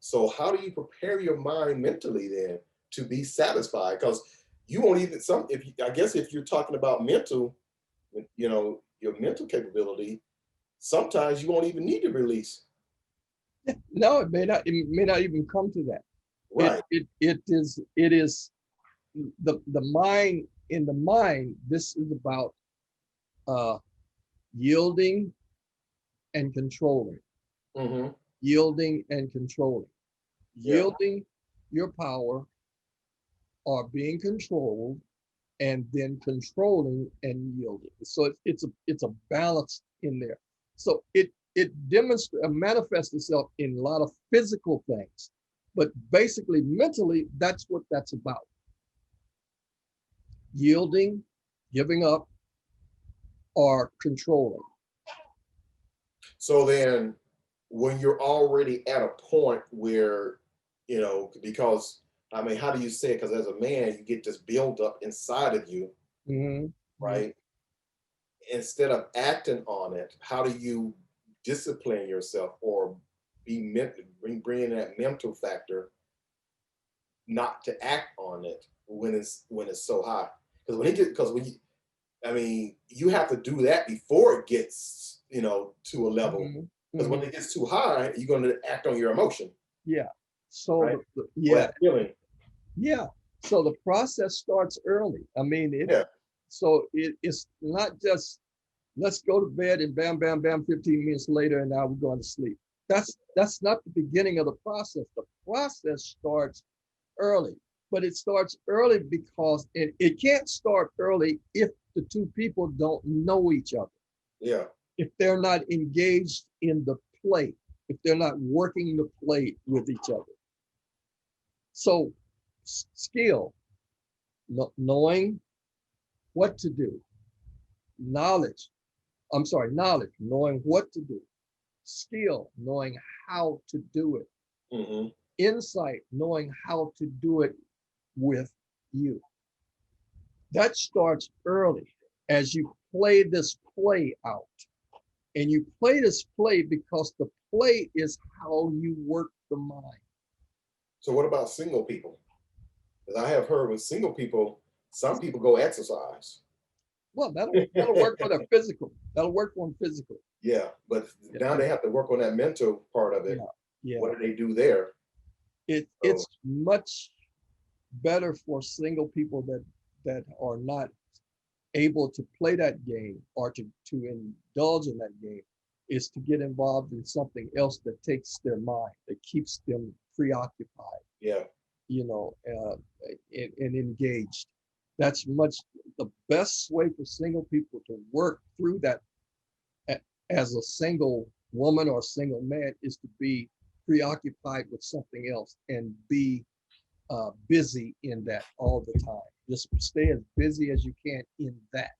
So how do you prepare your mind mentally then to be satisfied? Because you won't even, if you're talking about mental, your mental capability, sometimes you won't even need to release. No, it may not even come to that. Right. It is the mind. In the mind, this is about yielding and controlling. Mm-hmm. Yielding and controlling. Yeah. Yielding your power, or being controlled, and then controlling and yielding. So it's a balance in there. So it manifests itself in a lot of physical things, but basically mentally, that's what that's about. Yielding, giving up, or controlling. So then when you're already at a point where, because how do you say it? Because as a man, you get this build up inside of you, Mm-hmm. right? Instead of acting on it, how do you discipline yourself or bring in that mental factor not to act on it when it's so high? Because you have to do that before it gets to a level. Mm-hmm. Because when it gets too high, you're going to act on your emotion. Yeah. So right? feeling. Yeah. So the process starts early. So it's not just let's go to bed and bam, bam, bam, 15 minutes later, and now we're going to sleep. That's not the beginning of the process. The process starts early, but it starts early because it can't start early if the two people don't know each other. Yeah. If they're not engaged in the play, if they're not working the play with each other. So skill, knowing what to do. Knowledge, knowing what to do. Skill, knowing how to do it. Mm-hmm. Insight, knowing how to do it with you. That starts early as you play this play out. And you play this play because the play is how you work the mind. So what about single people? 'Cause I have heard with single people, some people go exercise. Well, that'll work for their physical. That'll work for them physical. Yeah, but Yeah. now they have to work on that mental part of it. Yeah. Yeah. What do they do there? It's much better for single people that are not able to play that game or to indulge in that game, is to get involved in something else that takes their mind, that keeps them preoccupied, Yeah, and engaged. That's much the best way for single people to work through that as a single woman or single man, is to be preoccupied with something else and be busy in that all the time. Just stay as busy as you can in that,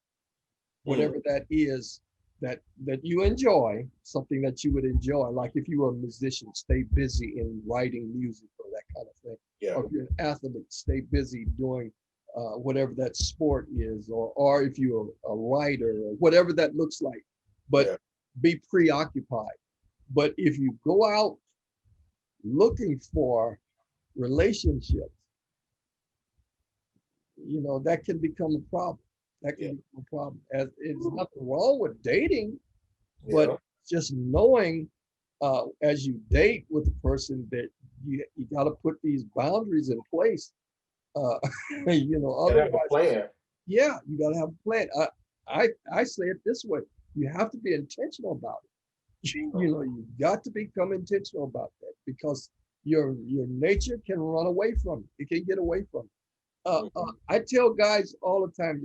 whatever that is that you enjoy, something that you would enjoy. Like if you were a musician, stay busy in writing music or that kind of thing. yeah, Or if you're an athlete, stay busy doing whatever that sport is, or if you're a writer or whatever that looks like. But Yeah. be preoccupied. But if you go out looking for relationships, that can become a problem. That can become a problem. As it's nothing wrong with dating, but yeah. just knowing as you date with a person that you got to put these boundaries in place. Gotta have a Otherwise, plan. yeah, you got to have a plan. I say it this way: you have to be intentional about it. You got to become intentional about that, because your nature can run away from it. It can get away from it. I tell guys all the time,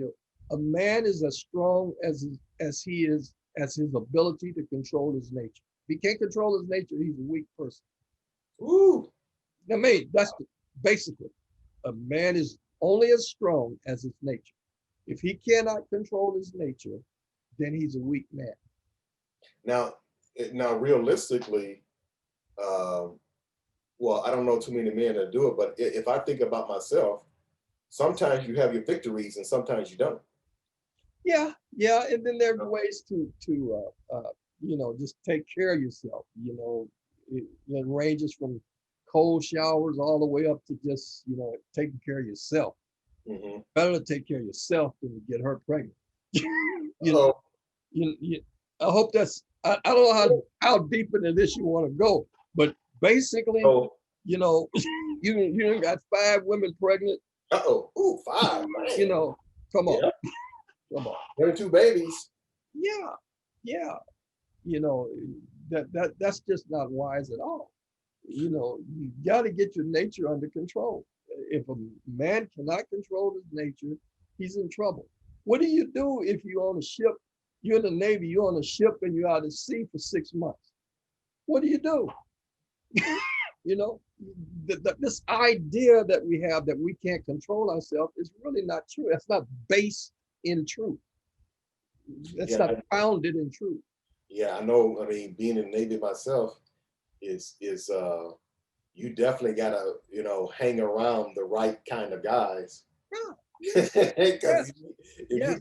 a man is as strong as he is as his ability to control his nature. If he can't control his nature, he's a weak person. Ooh, I mean, that's basically, a man is only as strong as his nature. If he cannot control his nature, then he's a weak man. now, realistically, well, I don't know too many men that do it, but if I think about myself, sometimes you have your victories and sometimes you don't. Yeah, yeah, and then there are ways to just take care of yourself. It ranges from cold showers all the way up to just taking care of yourself. Mm-hmm. Better to take care of yourself than to get her pregnant. So, I hope that's. I don't know how deep into this you want to go, but basically, so you got 5 women pregnant. ooh, 5. Man. Come on, Yeah. come on. 22 babies. Yeah, yeah. That's just not wise at all. You got to get your nature under control. If a man cannot control his nature, he's in trouble. What do you do if you're on a ship? You're in the Navy, you're on a ship and you're out at sea for 6 months. What do you do? This idea that we have that we can't control ourselves is really not true. That's not based in truth. That's not founded in truth. Yeah, I know. I mean, being in the Navy myself is you definitely gotta hang around the right kind of guys. Because if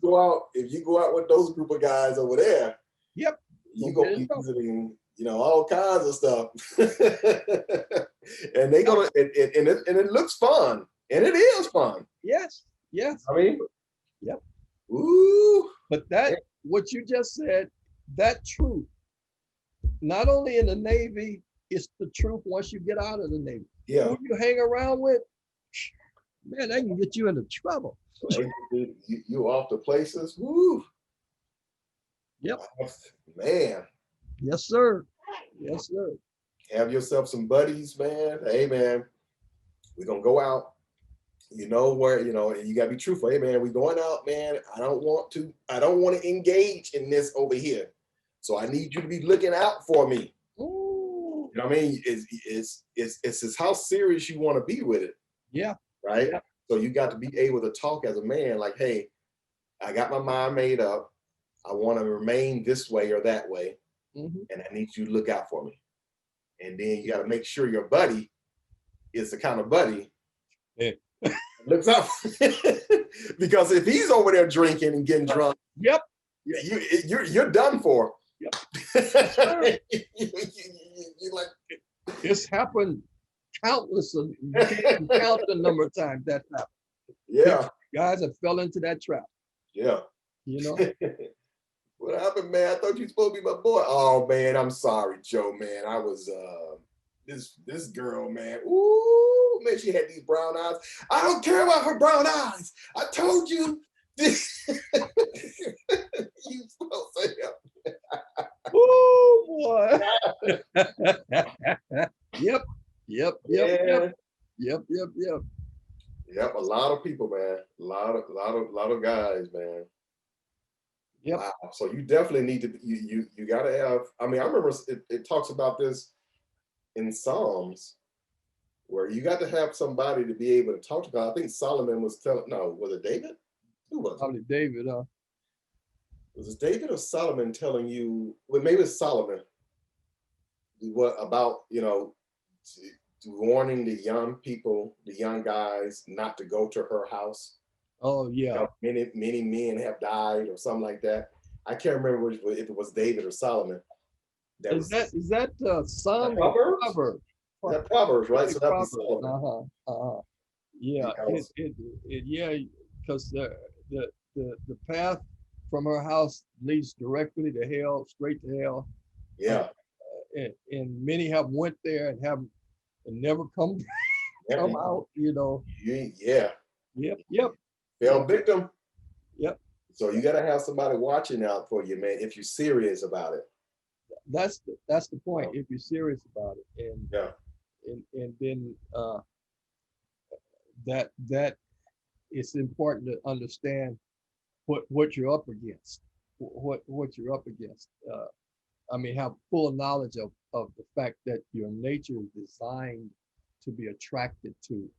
you go out with those group of guys over there, yep, you go be visiting all kinds of stuff, and they gonna and it looks fun, and it is fun. Yes. I mean, yep. Ooh. But what you just said, that truth, not only in the Navy, it's the truth once you get out of the Navy. Yeah. Who you hang around with, man, they can get you into trouble. You off to places. Woo. Yep. Man. Yes, sir. Yes, sir. Have yourself some buddies, man. Hey, man, we're gonna go out. Where, and you gotta be truthful. Hey, man, we going out, man. I don't want to engage in this over here. So I need you to be looking out for me. Ooh. You know what I mean? It's how serious you want to be with it. Yeah. Right. Yeah. So you got to be able to talk as a man, like, hey, I got my mind made up. I want to remain this way or that way. Mm-hmm. And I need you to look out for me. And then you got to make sure your buddy is the kind of buddy looks out. Because if he's over there drinking and getting drunk, yep, you're done for. Yep. You're like, it's happened countless of, you can't even count the number of times that happened. Yeah, Guys have fell into that trap, yeah. you know. What happened, man? I thought you were supposed to be my boy. Oh man, I'm sorry, Joe, man. I was this girl, man. Ooh, man, she had these brown eyes. I don't care about her brown eyes. I told you this. You supposed to say Oh boy. Yep. Yep. Yep. Yep. Yep. Yep. Yep. Yep, a lot of people, man. A lot of guys, man. Yep. Wow. So you definitely need to you gotta have. I mean, I remember it talks about this in Psalms where you got to have somebody to be able to talk to God. I think Solomon was telling. No, was it David? Who was it? Probably David. Was it David or Solomon telling you? Well, maybe it's Solomon. What about warning the young people, the young guys, not to go to her house? Oh yeah. Many men have died or something like that. I can't remember if it was David or Solomon. Is that Psalm Proverbs? Proverbs? That Proverbs, right? So that was Proverbs. Solomon. Yeah. Because- Yeah. Because the path from her house leads directly to hell, straight to hell. Yeah. And many have went there and never come out. Yeah. Yep. Fell victim. Yep. So you got to have somebody watching out for you, man, if you're serious about it. That's the point. If you're serious about it, and Yeah. and then that it's important to understand what you're up against, what you're up against. I mean, have full knowledge of the fact that your nature is designed to be attracted to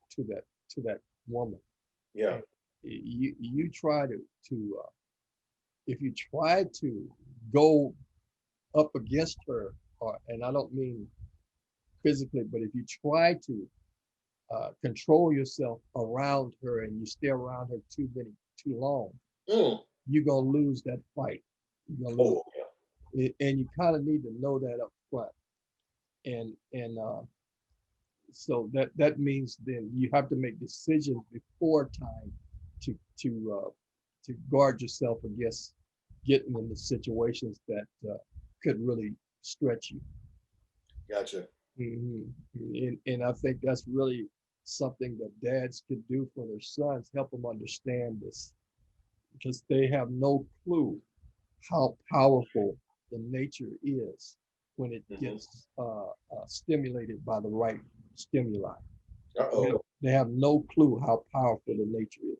that woman. Yeah. You try to if you try to go up against her, and I don't mean physically, but if you try to control yourself around her and you stay around her too long, you're gonna lose that fight. You're gonna lose. And you kind of need to know that up front. And so that means then you have to make decisions before time to guard yourself against getting into situations that could really stretch you. Gotcha. And I think that's really something that dads could do for their sons, help them understand this, because they have no clue how powerful the nature is when it gets stimulated by the right stimuli. They have no clue how powerful the nature is.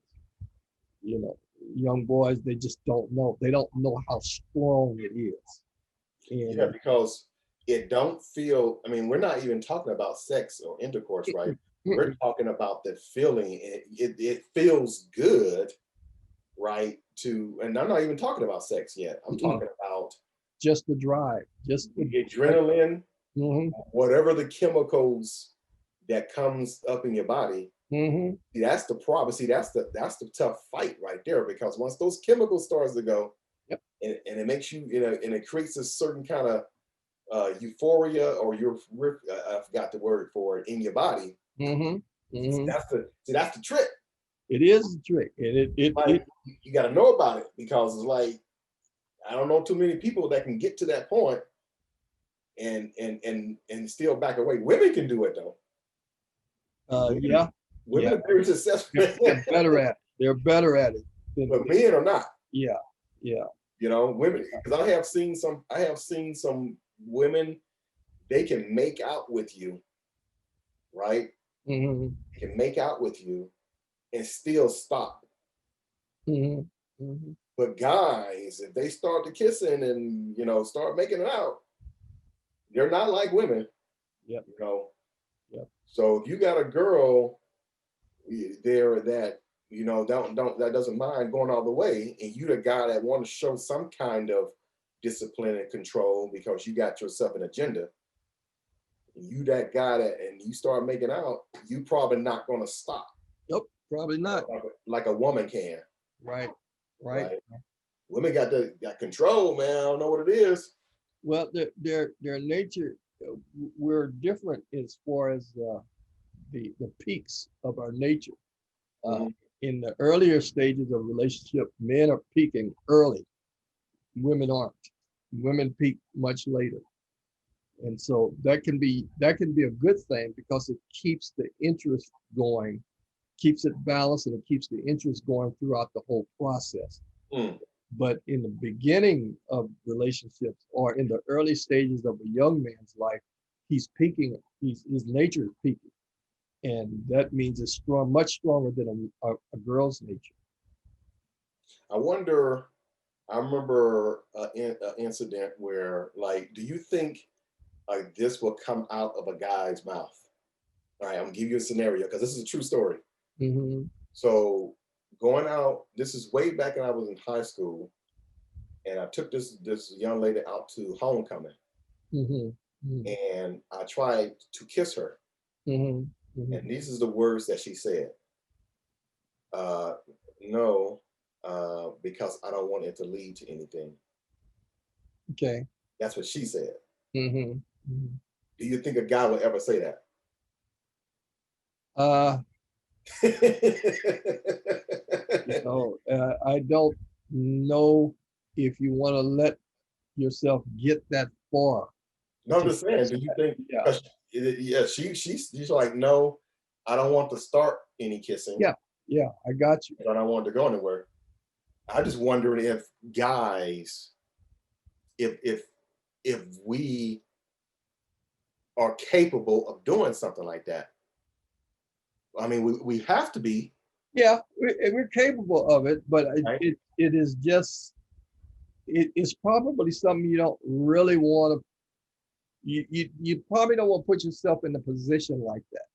Young boys, they just don't know. They don't know how strong it is. And yeah, because it don't feel. I mean, we're not even talking about sex or intercourse, right? We're talking about the feeling. It feels good, right? And I'm not even talking about sex yet. I'm talking about just the drive, just the adrenaline, whatever the chemicals that comes up in your body. See, that's the problem. See, that's the tough fight right there, because once those chemicals starts to go, and it makes you, and it creates a certain kind of euphoria, or I forgot the word for it, in your body. That's the trick. It is a trick, and you got to know about it, because it's like, I don't know too many people that can get to that point and still back away. Women can do it though. Women are very successful. They're better at it. They're better at it. But men are not. Yeah. Women, because I have seen some women, they can make out with you, right? They can make out with you and still stop. But guys, if they start to kissing and start making it out, they're not like women. Yep. So if you got a girl there that that doesn't mind going all the way, and you the guy that want to show some kind of discipline and control because you got yourself an agenda, you that guy and you start making out, you probably not going to stop. Nope, probably not. Like a woman can. Right. Women got control, man. I don't know what it is. Well, their nature, we're different as far as the peaks of our nature. Mhm. In the earlier stages of relationship, men are peaking early, women aren't. Women peak much later. And so that can be a good thing because it keeps the interest going, keeps it balanced, and it keeps the interest going throughout the whole process. Mm. But in the beginning of relationships or in the early stages of a young man's life, he's peaking, his nature is peaking. And that means it's strong, much stronger than a girl's nature. I wonder. I remember an incident where, like, do you think like this will come out of a guy's mouth? All right, I'm gonna give you a scenario because this is a true story. Mm-hmm. So going out, this is way back when I was in high school, and I took this young lady out to homecoming, Mm-hmm. and I tried to kiss her, Mm-hmm. Mm-hmm. and these is the words that she said. Uh, no, because I don't want it to lead to anything. Okay. That's what she said. Mm-hmm. Mm-hmm. Do you think a guy would ever say that? Uh, I don't know if you want to let yourself get that far. No, I'm To just saying. Do you think? Yeah. 'Cause, yeah, she's like, no, I don't want to start any kissing. Yeah. Yeah. I got you. I don't want to go anywhere. I just wondering if guys, if if we are capable of doing something like that. I mean, we have to be, Yeah, we're capable of it, but right? it is just it's probably something you don't really want to. You probably don't want to put yourself in a position like that.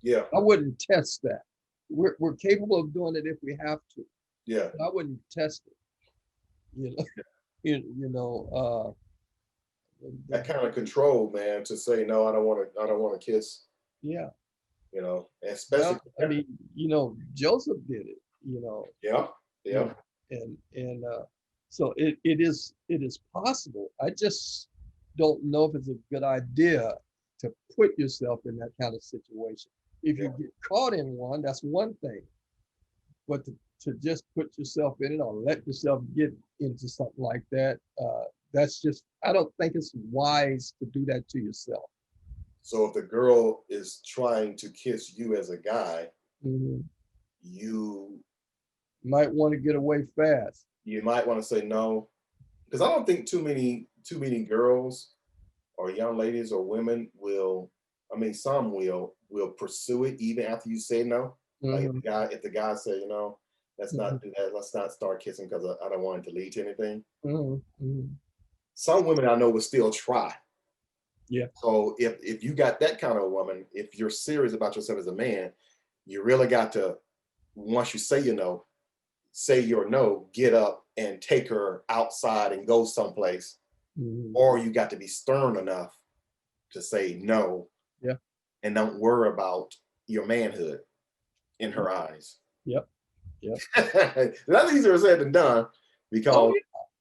Yeah, I wouldn't test that. We're capable of doing it if we have to. yeah. But I wouldn't test it. You know, you know. That kind of control, man, to say no, I don't want to kiss. Yeah. You know, especially. Well, I mean, Joseph did it. Yeah, You yeah. know, and so it is possible. I just don't know if it's a good idea to put yourself in that kind of situation. If you get caught in one, that's one thing, but to just put yourself in it or let yourself get into something like that, that's just, I don't think it's wise to do that to yourself. So if the girl is trying to kiss you as a guy, Mhm. you Might want to get away fast. you might want to say no, because I don't think too many girls or young ladies or women will. I mean, some will pursue it even after you say no. Like Mhm. if the guy say, let's Mhm. not do that, let's not start kissing because I don't want it to lead to anything. Mhm. Mhm. Some women I know will still try. Yeah. So if you got that kind of woman, if you're serious about yourself as a man, you really got to, once you say your no, get up and take her outside and go someplace, Mhm. or you got to be stern enough to say no Yeah. and don't worry about your manhood in her eyes. Yep. Yep. That's easier said than done Oh because,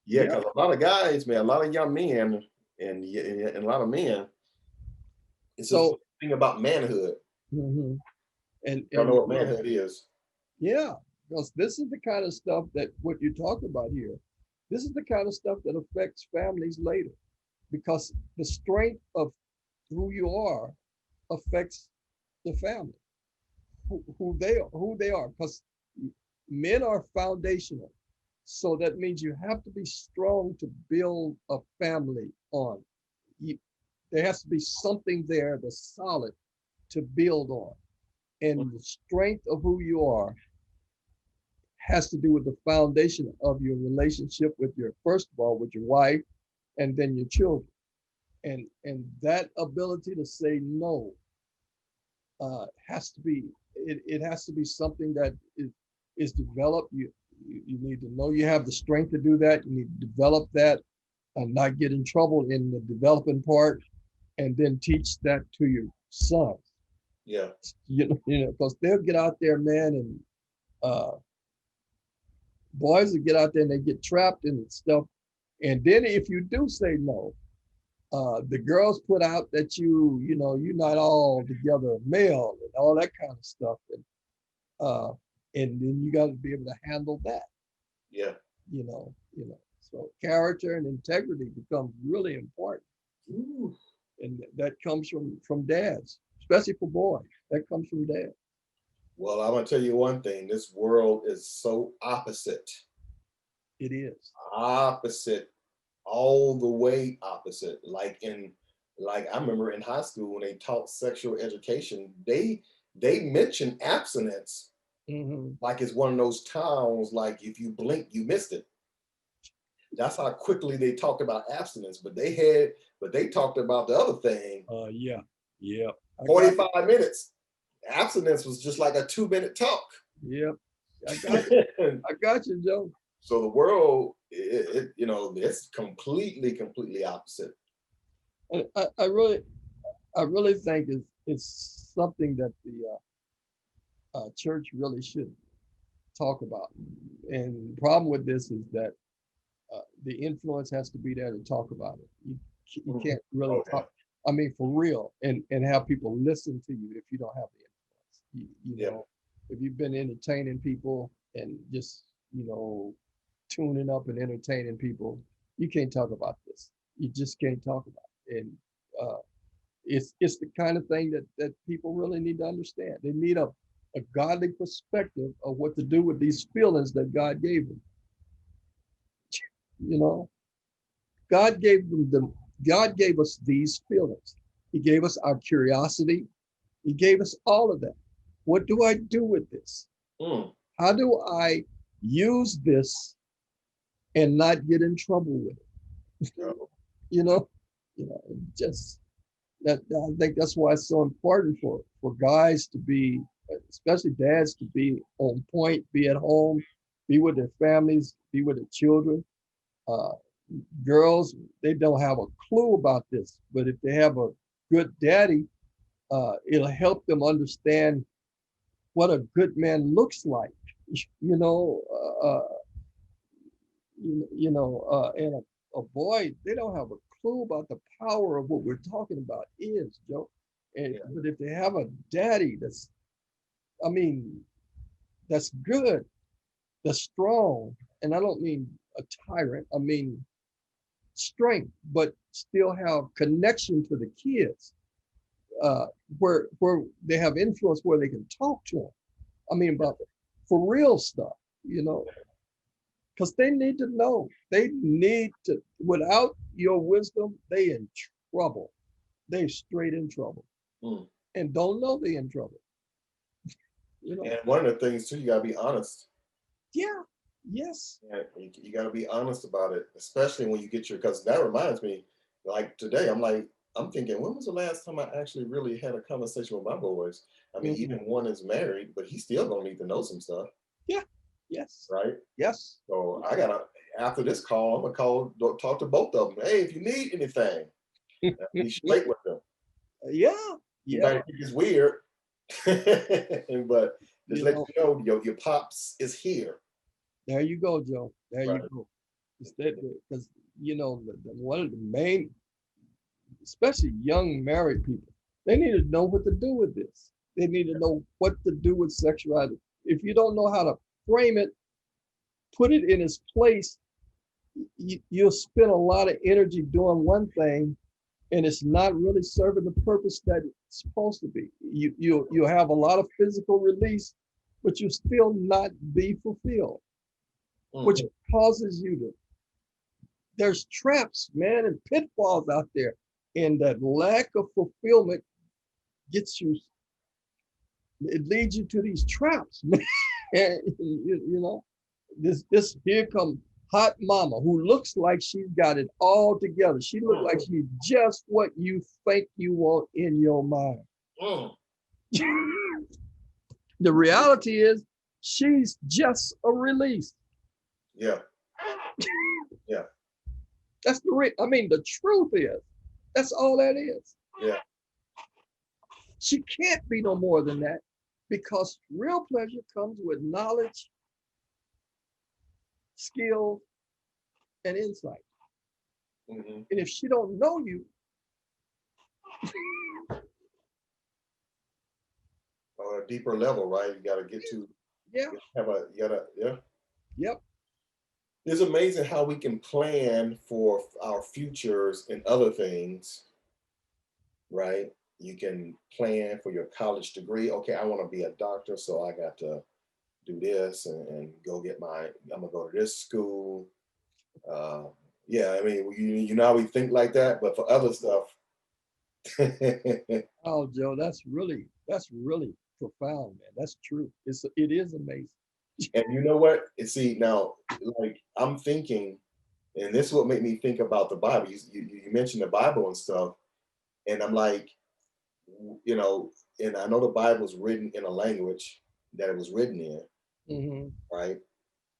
yeah, yeah. because a lot of guys, man, a lot of young men and a lot of men, it's just a So thing about manhood. mhm. and They don't and know what manhood is. yeah, because this is the kind of stuff that what you talk about here. This is the kind of stuff that affects families later, because the strength of who you are affects the family, who they are, because men are foundational. So that means you have to be strong to build a family on. You, there has to be something there that's solid to build on. And the strength of who you are has to do with the foundation of your relationship with your, first of all, with your wife, and then your children. And that ability to say no has to be, it has to be something that is developed. You need to know you have the strength to do that. You need to develop that and not get in trouble in the developing part, and then teach that to your sons. Yeah. Because they'll get out there, man, and uh, boys will get out there and they get trapped in stuff. And then if you do say no, The girls put out that you know, you're not all together male and all that kind of stuff. And then you got to be able to handle that, Yeah. you know. So character and integrity becomes really important. Ooh. And that comes from dads, especially for boys. That comes from dad. Well, I'm gonna tell you one thing. This world is so opposite. It is. Opposite, all the way opposite. Like I remember in high school when they taught sexual education, they mentioned abstinence Hmm. like it's one of those towns, like if you blink, you missed it. That's how quickly they talked about abstinence, but they talked about the other thing Yeah, yeah. I got, 45 minutes. Abstinence was just like a 2-minute talk. yeah, I got, I got you, Joe. So the world, it's completely opposite. And I really think it's something that the church really should talk about. And the problem with this is that the influence has to be there to talk about it. You can't really Okay. talk. I mean, for real, and have people listen to you if you don't have the influence. Yeah. Know, if you've been entertaining people and just tuning up and entertaining people, you can't talk about this. You just can't talk about it. And it's the kind of thing that people really need to understand. They need a godly perspective of what to do with these feelings that God gave them. You know, God gave them God gave us these feelings. He gave us our curiosity. He gave us all of that. What do I do with this? Mm. How do I use this and not get in trouble with it? Oh. you know, just that I think that's why it's so important for guys to be, especially dads, to be on point, be at home, be with their families, be with their children. Uh, Girls, they don't have a clue about this, but if they have a good daddy, it'll help them understand what a good man looks like. You know, and a boy, they don't have a clue about the power of what we're talking about is, Joe. And Yeah. but if they have a daddy I mean, that's good, that's strong, and I don't mean a tyrant, I mean strength, but still have connection to the kids, where they have influence, where they can talk to them. I mean, about for real stuff, because they need to know. They need to. Without your wisdom, they in trouble. They straight in trouble, Mm. and don't know they in trouble. And one of the things too, you gotta be honest. Yeah. Yes. Yeah, you got to be honest about it, especially when you get because that reminds me, like today, I'm thinking, when was the last time I actually really had a conversation with my boys? I mean, even one is married, but he's still gonna need to know some stuff, Yeah. Yes. right? Yes. So after this call, I'm gonna talk to both of them. Hey, if you need anything, be straight with them. Yeah. You Yeah. might think it's weird, but just You let know, you know your pops is here. there you go, Joe. There Right. you go. Because one of the main, especially young married people, they need to know what to do with this. They need to know what to do with sexuality. If you don't know how to frame it, put it in its place, you'll spend a lot of energy doing one thing, and it's not really serving the purpose that it's supposed to be. You'll have a lot of physical release, but you still not be fulfilled, which causes you to. There's traps, man, and pitfalls out there, and that lack of fulfillment gets you. It leads you to these traps, man. This here come hot mama who looks like she's got it all together. She looks like she's just what you think you want in your mind. Mm. The reality is she's just a release. Yeah. Yeah. That's the truth is, that's all that is. Yeah. She can't be no more than that, because real pleasure comes with knowledge, skill, and insight. Mm-hmm. And if she don't know you, On a deeper level, right? You got to get to Yeah. yeah. Yep. It's amazing how we can plan for our futures and other things, right? You can plan for your college degree. Okay, I want to be a doctor, so I got to do this and go get I'm gonna go to this school. Uh, yeah, I mean, you know how we think like that, but for other stuff, and Oh, Joe, that's really profound, man. That's true. It is amazing. you know what? And see now, like I'm thinking, and this is what made me think about the Bible. You mentioned the Bible and stuff, and I'm like, you know, and I know the Bible was written in a language that it was written in, Mm-hmm. right?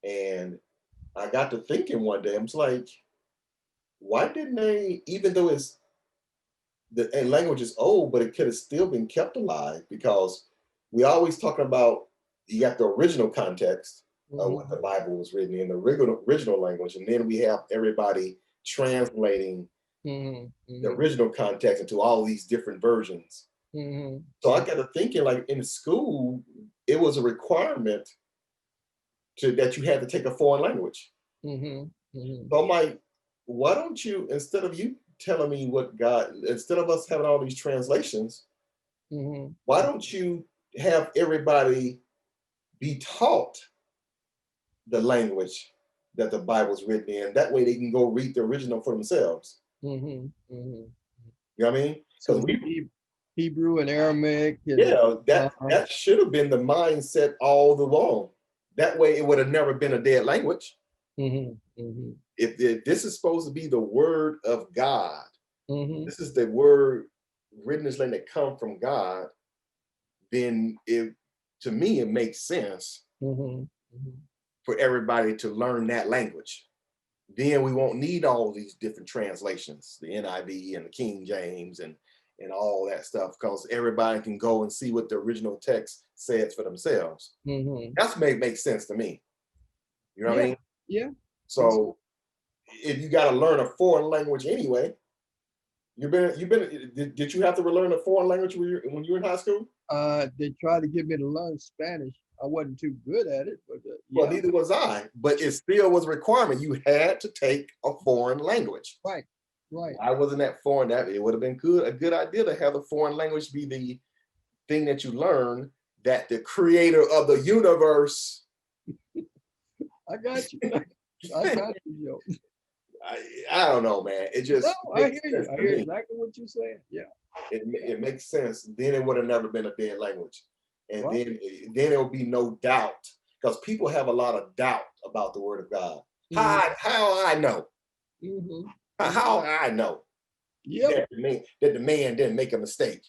And I got to thinking one day, I'm just like, why didn't they, even though the language is old, but it could have still been kept alive because we always talking about you got the original context of what the Bible was written in the original language, and then we have everybody translating Mm-hmm. the Mm-hmm. original context into all these different versions. Mm-hmm. So I got to thinking, like in school, it was a requirement that you had to take a foreign language. Mm-hmm. Mm-hmm. So I'm like, why don't you, instead of you telling me what God, instead of us having all these translations, Mm-hmm. why don't you have everybody be taught the language that the Bible's written in? That way they can go read the original for themselves. Mm-hmm. Mm-hmm. You know what I mean? So Because Hebrew and Aramaic and yeah, uh, that should have been the mindset all along. That way it would have never been a dead language. mm-hmm. Mm-hmm. If this is supposed to be the word of God, Mm-hmm. this is the word written this language that come from God, then to me it makes sense Mm-hmm. Mm-hmm. for everybody to learn that language. Then we won't need all these different translations, the NIV and the King James and all that stuff, because everybody can go and see what the original text says for themselves. Mm-hmm. That's makes sense to me. You know what I Yeah. mean? Yeah. So if you got to learn a foreign language anyway, did you have to relearn a foreign language when you were in high school? They tried to get me to learn Spanish. I wasn't too good at it, but Well, yeah. neither was I, but it still was a requirement. You had to take a foreign language. Right. Right. I wasn't that foreign. That it would have been a good idea to have the foreign language be the thing that you learn, that the creator of the universe. I got you. I got you, Joe. I don't know, man. It just No, I hear you. I hear exactly what you're saying. Yeah. it makes sense. Then it would have never been a dead language, and Right. then there will be no doubt, because people have a lot of doubt about the word of God. Mhm. How I know? Mm-hmm. How I know Yep. that the man didn't make a mistake?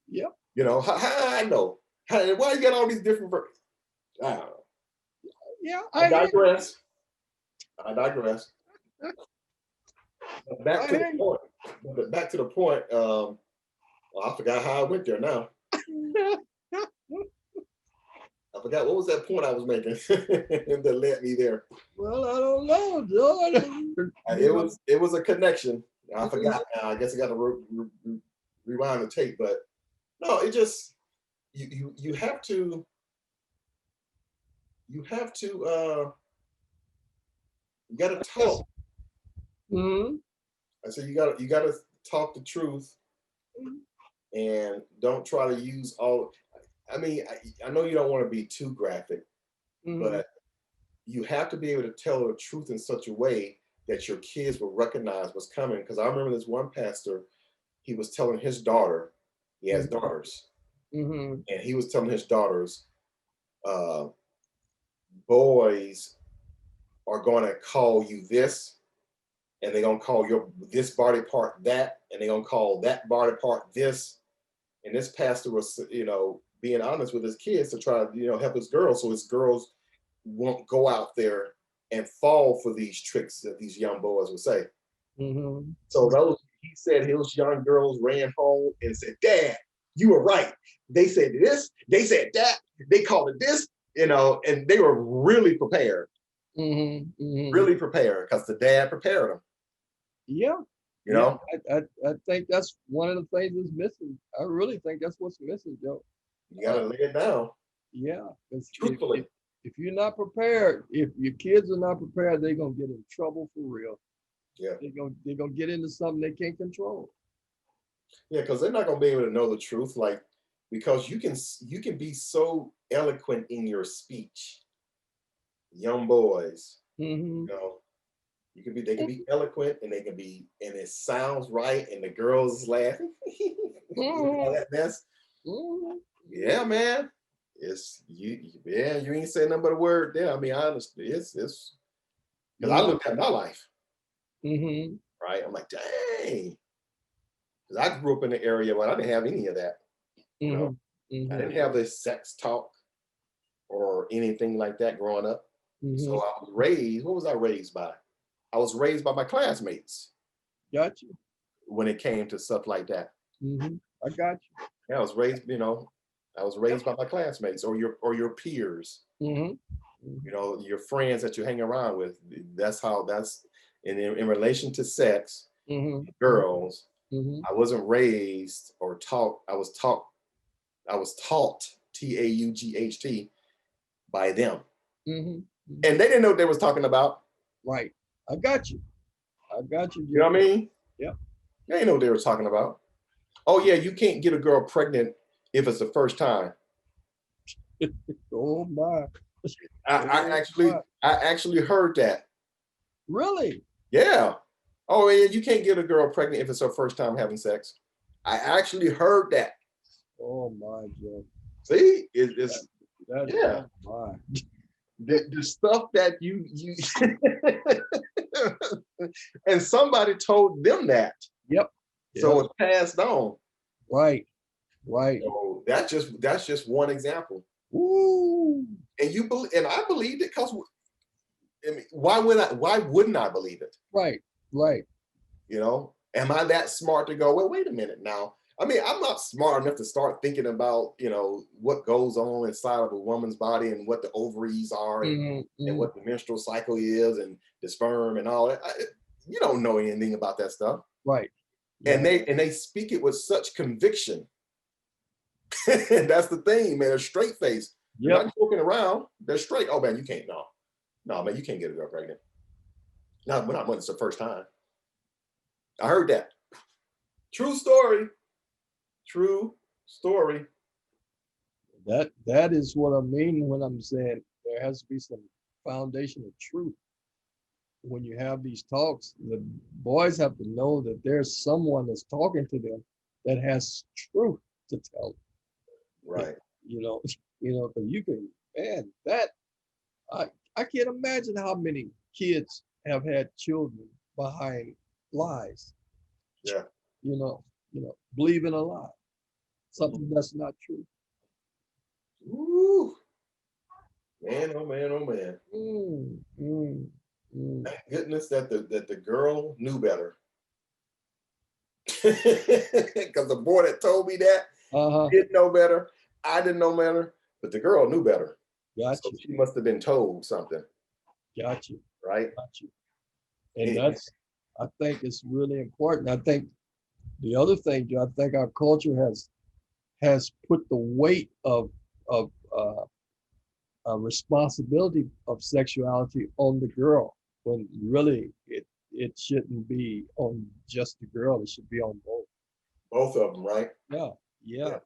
Yep. You know, how I know? Why you got all these different? I don't know. Yeah. I I hear you. digress. I digress. Back I to hear the you. point. Back to the point. Well, I forgot how I went there now. I forgot what was that point I was making that led me there. Well, I don't know, Joe. It was a connection. I forgot now. I guess I got to rewind the tape, but no, it just you have to you got to talk. Mm-hmm. I said you got to talk the truth and don't try to use all. I mean, I know you don't want to be too graphic, Mm-hmm. but you have to be able to tell the truth in such a way that your kids will recognize what's coming. Because I remember this one pastor, he was telling his daughter, he has daughters, Mm-hmm. and he was telling his daughters, boys are going to call you this, and they're going to call your this body part that, and they're going to call that body part this. And this pastor was, being honest with his kids to try to, help his girls, so his girls won't go out there and fall for these tricks that these young boys would say. Mm-hmm. So he said those young girls ran home and said, "Dad, you were right. They said this, they said that, they called it this, and they were really prepared, Mm-hmm. Mm-hmm. really prepared, because the dad prepared them." Yeah. You know, I think that's one of the things that's missing. I really think that's what's missing, Joe. you gotta lay it down Yeah, 'cause truthfully. if you're not prepared, if your kids are not prepared, they're gonna get in trouble for real. Yeah, They're gonna get into something they can't control. yeah, because they're not gonna be able to know the truth, like because you can be so eloquent in your speech, young boys. Mm-hmm. You know, you can be they can be eloquent and they can be and it sounds right and the girls laughing. All that mess. Mm-hmm. Yeah, man. It's yeah, you ain't saying nothing but a word there. I mean, honestly, it's because I looked at my life, Mm-hmm. right? I'm like, dang. Because I grew up in an area where I didn't have any of that. You know, I Mm-hmm. didn't have this sex talk or anything like that growing up. So Mm-hmm. I was raised, what was I raised by? I was raised by my classmates Got you. when it came to stuff like that. Mm-hmm. I got you. Yeah, I was raised, I was raised by my classmates or your peers, Mm-hmm. your friends that you hang around with. That's in relation to sex, Mm-hmm. girls. Mm-hmm. I wasn't raised or taught. I was taught TAUGHT by them, Mm-hmm. and they didn't know what they was talking about. Right. I got you. I got you. You know what I mean? Yep. They didn't know what they were talking about. Oh yeah, you can't get a girl pregnant if it's the first time. Oh my. I Oh, my. actually heard that. Really? Yeah. Oh yeah, you can't get a girl pregnant if it's her first time having sex. I actually heard that. Oh my, Joe. See, it's That's yeah. oh my. The stuff that you and somebody told them that. Yep. So Yep. it's passed on. Right. Right. So that's just one example. Ooh. And I believed it because I mean, why wouldn't I believe it? Right. Right. Am I that smart to go, well, wait a minute now? I mean, I'm not smart enough to start thinking about, what goes on inside of a woman's body and what the ovaries are and what the menstrual cycle is and the sperm and all that. You don't know anything about that stuff. Right. And they speak it with such conviction. That's the thing, man. They're straight face. They're Yep. not joking around. They're straight. Oh man, you can't. No, man, you can't get a girl pregnant. Not when it's the first time. I heard that. True story. True story. That is what I mean when I'm saying there has to be some foundation of truth. When you have these talks, the boys have to know that there's someone that's talking to them that has truth to tell. Right. Because you can, man, I can't imagine how many kids have had children behind lies. Yeah. Believing a lie, something that's not true. Ooh. Man, oh man, oh man. Thank goodness that the girl knew better. Because the boy that told me that didn't know better. I didn't know better, but the girl knew better. Got So you. she must have been told something. Got you. Right. Got you. And I think it's really important. I think the other thing, I think our culture has put the weight of responsibility of sexuality on the girl when really it shouldn't be on just the girl. It should be on both. Both of them, right? Yeah.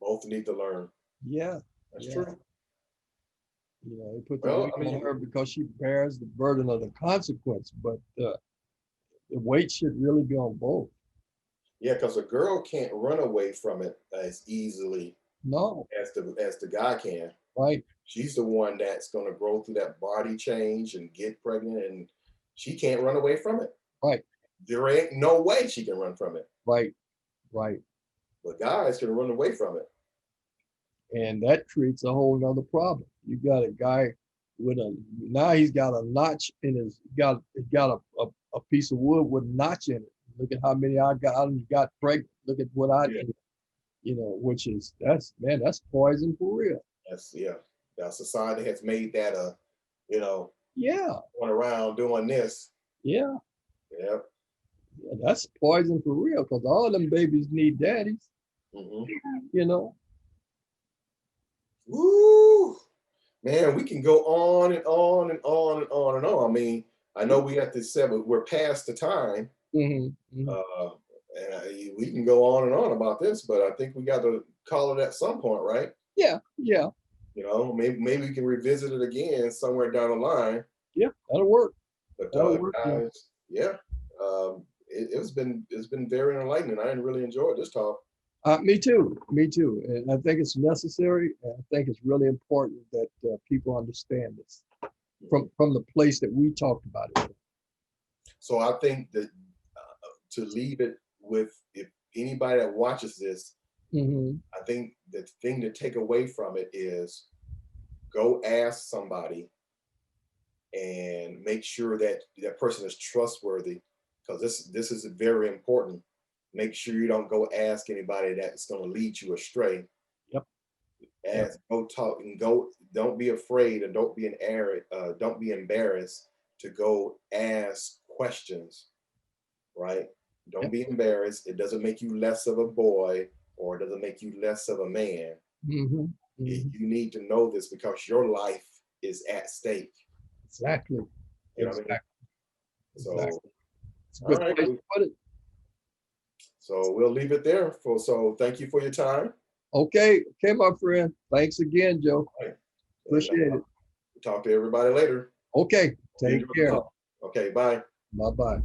Both need to learn. Yeah. That's true. They put the weight on her because she bears the burden of the consequence, but the weight should really be on both. Yeah, because a girl can't run away from it as easily as the guy can. Right. She's the one that's going to grow through that body change and get pregnant, and she can't run away from it. Right. There ain't no way she can run from it. Right. But guys can run away from it. And that creates a whole nother problem. You got a guy now he's got a notch in his, got a piece of wood with a notch in it. Look at how many I got and got pregnant. Look at what I did. Which is, that's poison for real. That society has made that yeah, going around doing this. Yeah. Yep. That's poison for real, because all them babies need daddies, Mhm. you know. Woo, man, we can go on and on and on and on and on. I mean, I know we have to say, but we're past the time. Hmm. Hmm. Uh, and we can go on and on about this, but I think we got to call it at some point, right? Yeah, yeah, You know, maybe we can revisit it again somewhere down the line. yeah. That'll work. But That'll work. Yeah. guys, yeah, it's been very enlightening. I really enjoyed this talk. Me too. Me too. And I think it's necessary. And I think it's really important that people understand this from the place that we talked about it. So I think that to leave it with, if anybody that watches this, Hmm. I think the thing to take away from it is go ask somebody and make sure that that person is trustworthy, because this is very important. Make sure you don't go ask anybody that's going to lead you astray. Yep. Ask, go talk, and go. Don't be afraid, and don't be don't be embarrassed to go ask questions. Right? Don't Yep. be embarrassed. It doesn't make you less of a boy, or it doesn't make you less of a man. Hmm. You need to know this because your life is at stake. Exactly. You know what I mean? So, Exactly. It's a all good right. place to put it. So we'll leave it there. So thank you for your time. Okay, okay, my friend. Thanks again, Joe. All right. Appreciate it. Talk to everybody later. Okay, take Enjoy the care. talk. Okay, bye. Bye-bye.